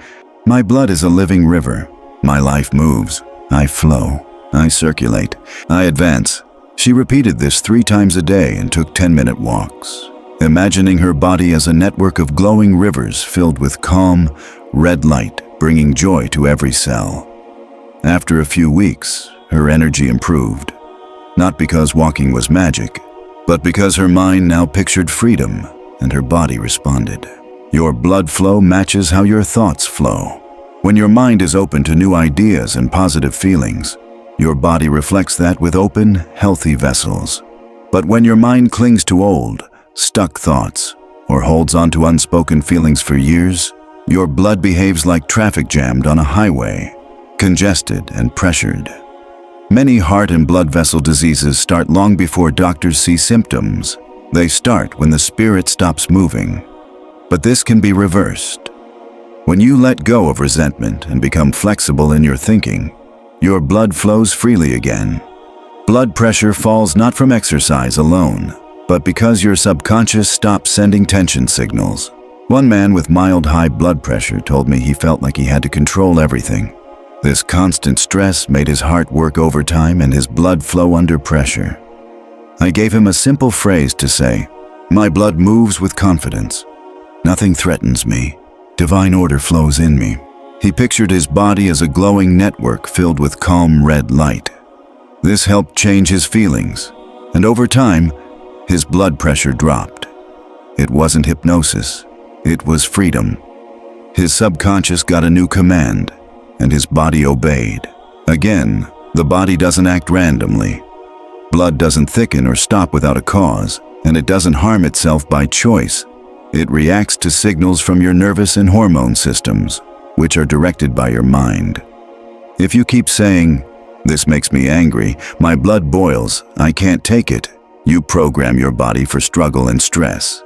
"My blood is a living river. My life moves. I flow. I circulate. I advance. She repeated this 3 times a day and took 10-minute walks, imagining her body as a network of glowing rivers filled with calm, red light, bringing joy to every cell. After a few weeks, her energy improved, not because walking was magic, but because her mind now pictured freedom and her body responded. Your blood flow matches how your thoughts flow. When your mind is open to new ideas and positive feelings, your body reflects that with open, healthy vessels. But when your mind clings to old, stuck thoughts, or holds on to unspoken feelings for years, your blood behaves like traffic jammed on a highway, congested and pressured. Many heart and blood vessel diseases start long before doctors see symptoms. They start when the spirit stops moving. But this can be reversed. When you let go of resentment and become flexible in your thinking, your blood flows freely again. Blood pressure falls not from exercise alone, but because your subconscious stops sending tension signals. One man with mild high blood pressure told me he felt like he had to control everything. This constant stress made his heart work overtime and his blood flow under pressure. I gave him a simple phrase to say, "My blood moves with confidence. Nothing threatens me. Divine order flows in me." He pictured his body as a glowing network filled with calm red light. This helped change his feelings, and over time, his blood pressure dropped. It wasn't hypnosis, it was freedom. His subconscious got a new command, and his body obeyed. Again, the body doesn't act randomly. Blood doesn't thicken or stop without a cause, and it doesn't harm itself by choice. It reacts to signals from your nervous and hormone systems, which are directed by your mind. If you keep saying, "This makes me angry, my blood boils, I can't take it," you program your body for struggle and stress.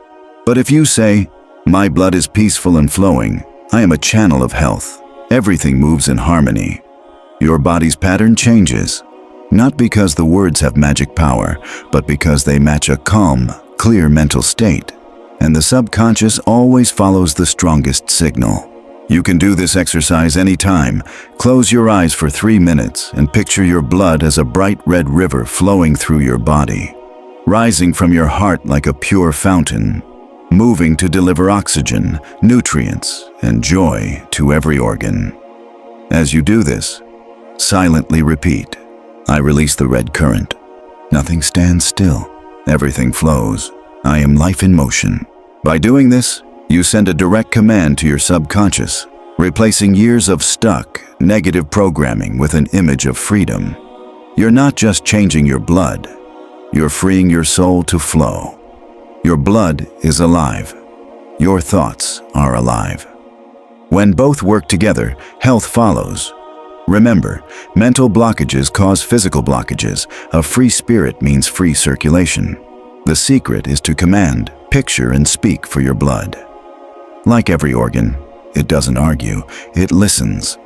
But if you say, "My blood is peaceful and flowing, I am a channel of health, everything moves in harmony," your body's pattern changes, not because the words have magic power, but because they match a calm, clear mental state. And the subconscious always follows the strongest signal. You can do this exercise anytime. Close your eyes for 3 minutes and picture your blood as a bright red river flowing through your body, rising from your heart like a pure fountain, moving to deliver oxygen, nutrients, and joy to every organ. As you do this, silently repeat, "I release the red current. Nothing stands still. Everything flows. I am life in motion." By doing this, you send a direct command to your subconscious, replacing years of stuck, negative programming with an image of freedom. You're not just changing your blood, you're freeing your soul to flow. Your blood is alive. Your thoughts are alive. When both work together, health follows. Remember, mental blockages cause physical blockages. A free spirit means free circulation. The secret is to command, picture, and speak for your blood. Like every organ, it doesn't argue, it listens.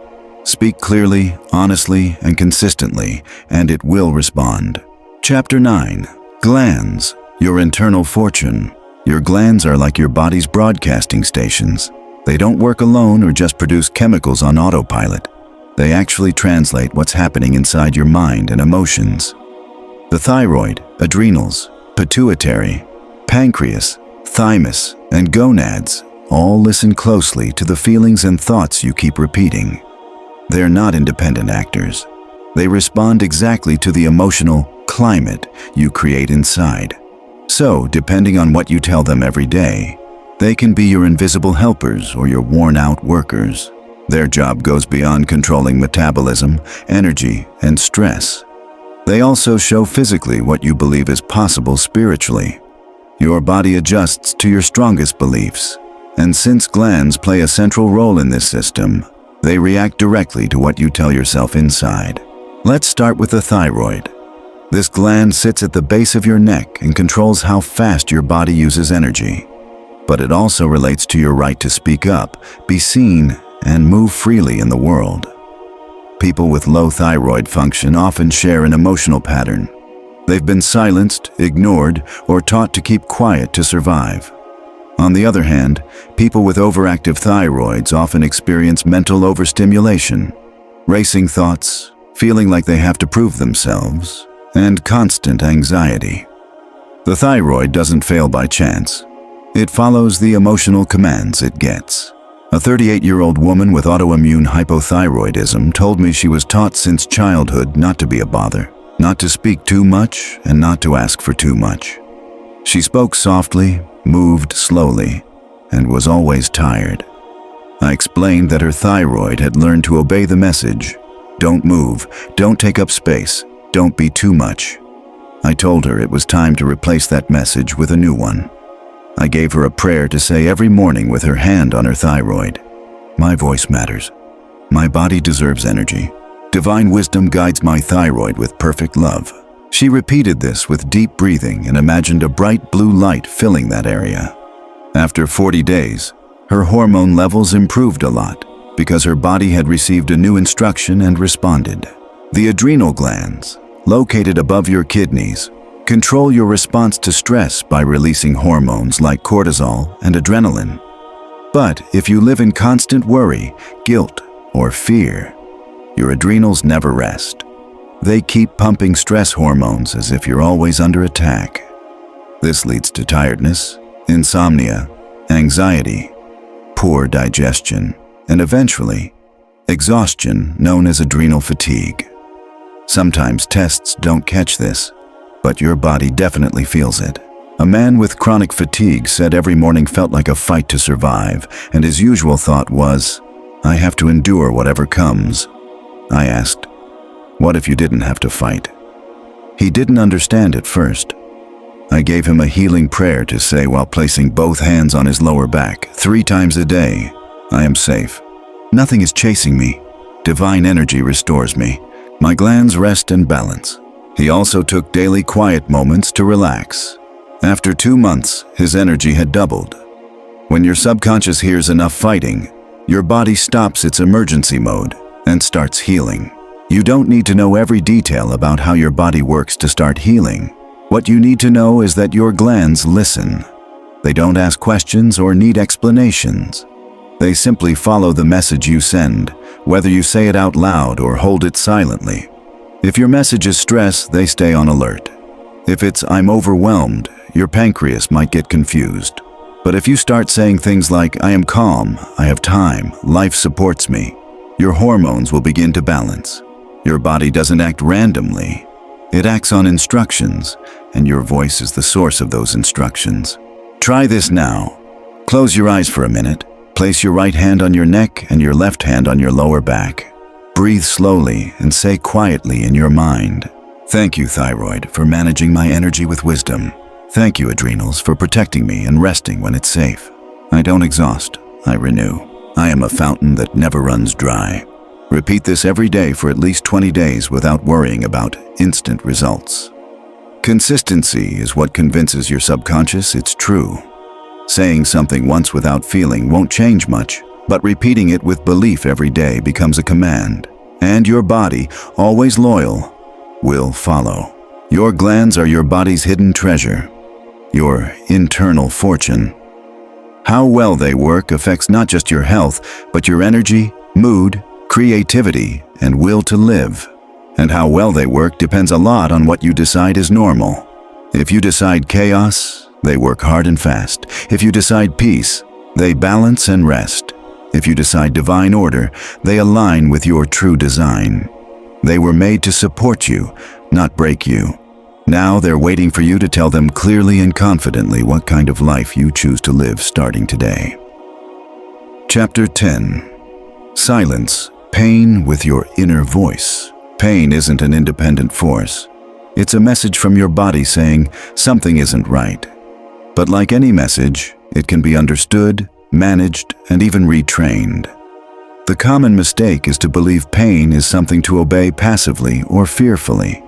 Speak clearly, honestly, and consistently, and it will respond. Chapter 9. Glands, your internal fortune. Your glands are like your body's broadcasting stations. They don't work alone or just produce chemicals on autopilot. They actually translate what's happening inside your mind and emotions. The thyroid, adrenals, pituitary, pancreas, thymus, and gonads all listen closely to the feelings and thoughts you keep repeating. They're not independent actors. They respond exactly to the emotional climate you create inside. So, depending on what you tell them every day, they can be your invisible helpers or your worn-out workers. Their job goes beyond controlling metabolism, energy, and stress. They also show physically what you believe is possible spiritually. Your body adjusts to your strongest beliefs. And since glands play a central role in this system, they react directly to what you tell yourself inside. Let's start with the thyroid. This gland sits at the base of your neck and controls how fast your body uses energy. But it also relates to your right to speak up, be seen, and move freely in the world. People with low thyroid function often share an emotional pattern. They've been silenced, ignored, or taught to keep quiet to survive. On the other hand, people with overactive thyroids often experience mental overstimulation. racing thoughts, feeling like they have to prove themselves, and constant anxiety. The thyroid doesn't fail by chance. It follows the emotional commands it gets. A 38-year-old woman with autoimmune hypothyroidism told me she was taught since childhood not to be a bother, not to speak too much, and not to ask for too much. She spoke softly, moved slowly, and was always tired. I explained that her thyroid had learned to obey the message. Don't move, don't take up space, don't be too much. I told her it was time to replace that message with a new one. I gave her a prayer to say every morning with her hand on her thyroid. My voice matters. My body deserves energy. Divine wisdom guides my thyroid with perfect love. She repeated this with deep breathing and imagined a bright blue light filling that area. After 40 days, her hormone levels improved a lot because her body had received a new instruction and responded. The adrenal glands, located above your kidneys, control your response to stress by releasing hormones like cortisol and adrenaline. But if you live in constant worry, guilt, or fear, your adrenals never rest. They keep pumping stress hormones as if you're always under attack. This leads to tiredness, insomnia, anxiety, poor digestion, and eventually, exhaustion known as adrenal fatigue. Sometimes tests don't catch this, but your body definitely feels it. A man with chronic fatigue said every morning felt like a fight to survive, and his usual thought was, I have to endure whatever comes. I asked, what if you didn't have to fight? He didn't understand at first. I gave him a healing prayer to say while placing both hands on his lower back 3 times a day. I am safe. Nothing is chasing me. Divine energy restores me. My glands rest and balance. He also took daily quiet moments to relax. After 2 months, his energy had doubled. When your subconscious hears enough fighting, your body stops its emergency mode and starts healing. You don't need to know every detail about how your body works to start healing. What you need to know is that your glands listen. They don't ask questions or need explanations. They simply follow the message you send, whether you say it out loud or hold it silently. If your message is stress, they stay on alert. If it's I'm overwhelmed, your pancreas might get confused. But if you start saying things like I am calm, I have time, life supports me, your hormones will begin to balance. Your body doesn't act randomly. It acts on instructions, and your voice is the source of those instructions. Try this now. Close your eyes for a minute. Place your right hand on your neck and your left hand on your lower back. Breathe slowly and say quietly in your mind, thank you, thyroid, for managing my energy with wisdom. Thank you, adrenals, for protecting me and resting when it's safe. I don't exhaust, I renew. I am a fountain that never runs dry. Repeat this every day for at least 20 days without worrying about instant results. Consistency is what convinces your subconscious it's true. Saying something once without feeling won't change much, but repeating it with belief every day becomes a command. And your body, always loyal, will follow. Your glands are your body's hidden treasure, your internal fortune. How well they work affects not just your health, but your energy, mood, creativity, and will to live. And how well they work depends a lot on what you decide is normal. If you decide chaos, they work hard and fast. If you decide peace, they balance and rest. If you decide divine order, they align with your true design. They were made to support you, not break you. Now they're waiting for you to tell them clearly and confidently what kind of life you choose to live starting today. Chapter 10. Silence pain with your inner voice. Pain isn't an independent force. It's a message from your body saying something isn't right. But like any message, it can be understood, managed, and even retrained. The common mistake is to believe pain is something to obey passively or fearfully.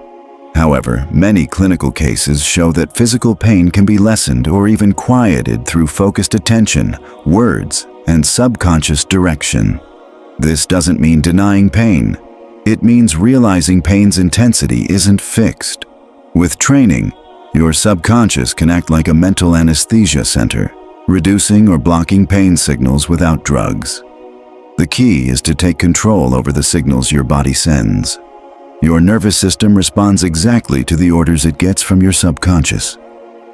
However, many clinical cases show that physical pain can be lessened or even quieted through focused attention, words, and subconscious direction. This doesn't mean denying pain. It means realizing pain's intensity isn't fixed. With training, your subconscious can act like a mental anesthesia center, reducing or blocking pain signals without drugs. The key is to take control over the signals your body sends. Your nervous system responds exactly to the orders it gets from your subconscious.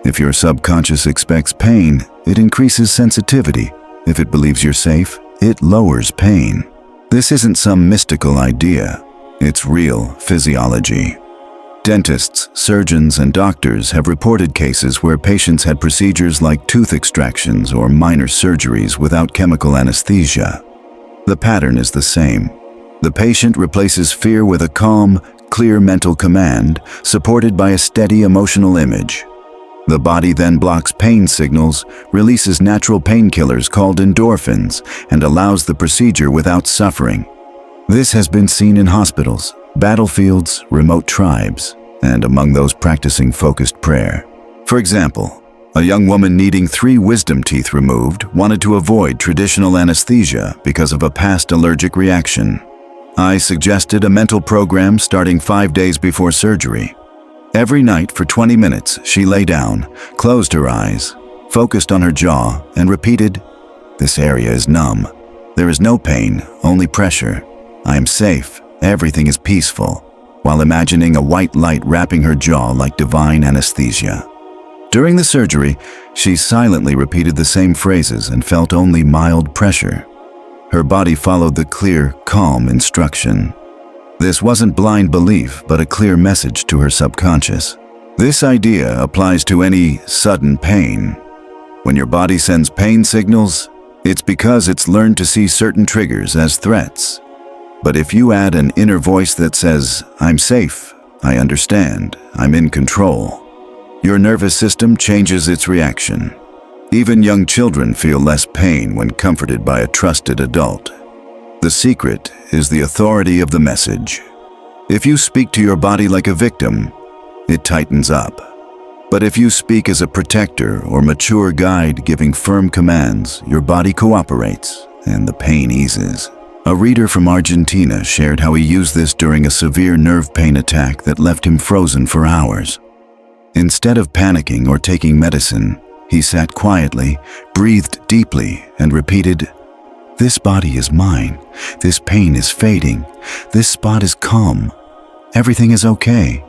If your subconscious expects pain, it increases sensitivity. If it believes you're safe, it lowers pain. This isn't some mystical idea. It's real physiology. Dentists, surgeons, and doctors have reported cases where patients had procedures like tooth extractions or minor surgeries without chemical anesthesia. The pattern is the same. The patient replaces fear with a calm, clear mental command, supported by a steady emotional image. The body then blocks pain signals, releases natural painkillers called endorphins, and allows the procedure without suffering. This has been seen in hospitals, battlefields, remote tribes, and among those practicing focused prayer. For example, a young woman needing 3 wisdom teeth removed wanted to avoid traditional anesthesia because of a past allergic reaction. I suggested a mental program starting 5 days before surgery. Every night for 20 minutes, she lay down, closed her eyes, focused on her jaw, and repeated, "This area is numb. There is no pain, only pressure. I am safe. Everything is peaceful," while imagining a white light wrapping her jaw like divine anesthesia. During the surgery, she silently repeated the same phrases and felt only mild pressure. Her body followed the clear, calm instruction. This wasn't blind belief, but a clear message to her subconscious. This idea applies to any sudden pain. When your body sends pain signals, it's because it's learned to see certain triggers as threats. But if you add an inner voice that says, "I'm safe, I understand, I'm in control," your nervous system changes its reaction. Even young children feel less pain when comforted by a trusted adult. The secret is the authority of the message. If you speak to your body like a victim, it tightens up. But if you speak as a protector or mature guide giving firm commands, your body cooperates and the pain eases. A reader from Argentina shared how he used this during a severe nerve pain attack that left him frozen for hours. Instead of panicking or taking medicine, he sat quietly, breathed deeply, and repeated, "This body is mine. This pain is fading. This spot is calm. Everything is okay."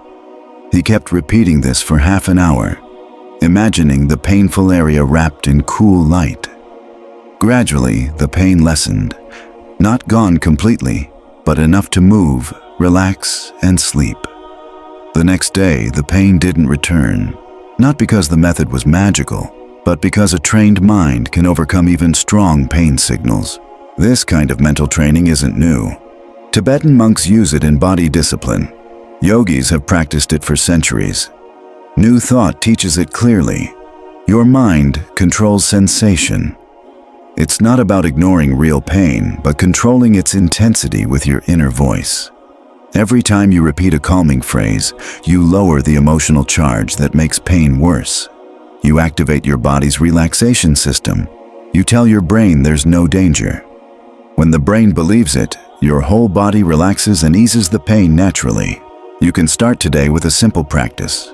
He kept repeating this for half an hour, imagining the painful area wrapped in cool light. Gradually, the pain lessened, not gone completely, but enough to move, relax, and sleep. The next day, the pain didn't return, not because the method was magical, but because a trained mind can overcome even strong pain signals. This kind of mental training isn't new. Tibetan monks use it in body discipline. Yogis have practiced it for centuries. New Thought teaches it clearly. Your mind controls sensation. It's not about ignoring real pain, but controlling its intensity with your inner voice. Every time you repeat a calming phrase, you lower the emotional charge that makes pain worse. You activate your body's relaxation system. You tell your brain there's no danger. When the brain believes it, your whole body relaxes and eases the pain naturally. You can start today with a simple practice.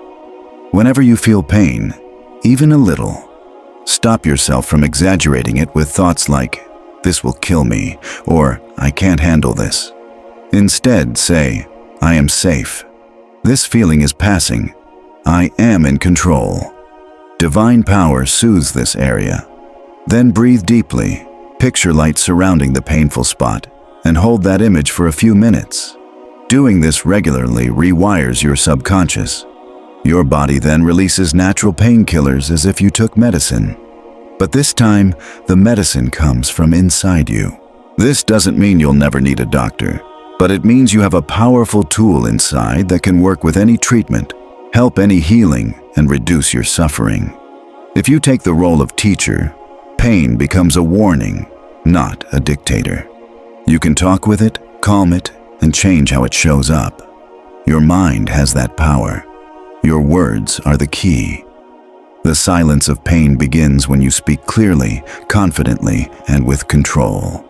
Whenever you feel pain, even a little, stop yourself from exaggerating it with thoughts like, "This will kill me," or "I can't handle this." Instead, say, "I am safe. This feeling is passing. I am in control." Divine power soothes this area. Then breathe deeply, picture light surrounding the painful spot, and hold that image for a few minutes. Doing this regularly rewires your subconscious. Your body then releases natural painkillers as if you took medicine. But this time, the medicine comes from inside you. This doesn't mean you'll never need a doctor, but it means you have a powerful tool inside that can work with any treatment, help any healing, and reduce your suffering. If you take the role of teacher, pain becomes a warning, not a dictator. You can talk with it, calm it, and change how it shows up. Your mind has that power. Your words are the key. The silence of pain begins when you speak clearly, confidently, and with control.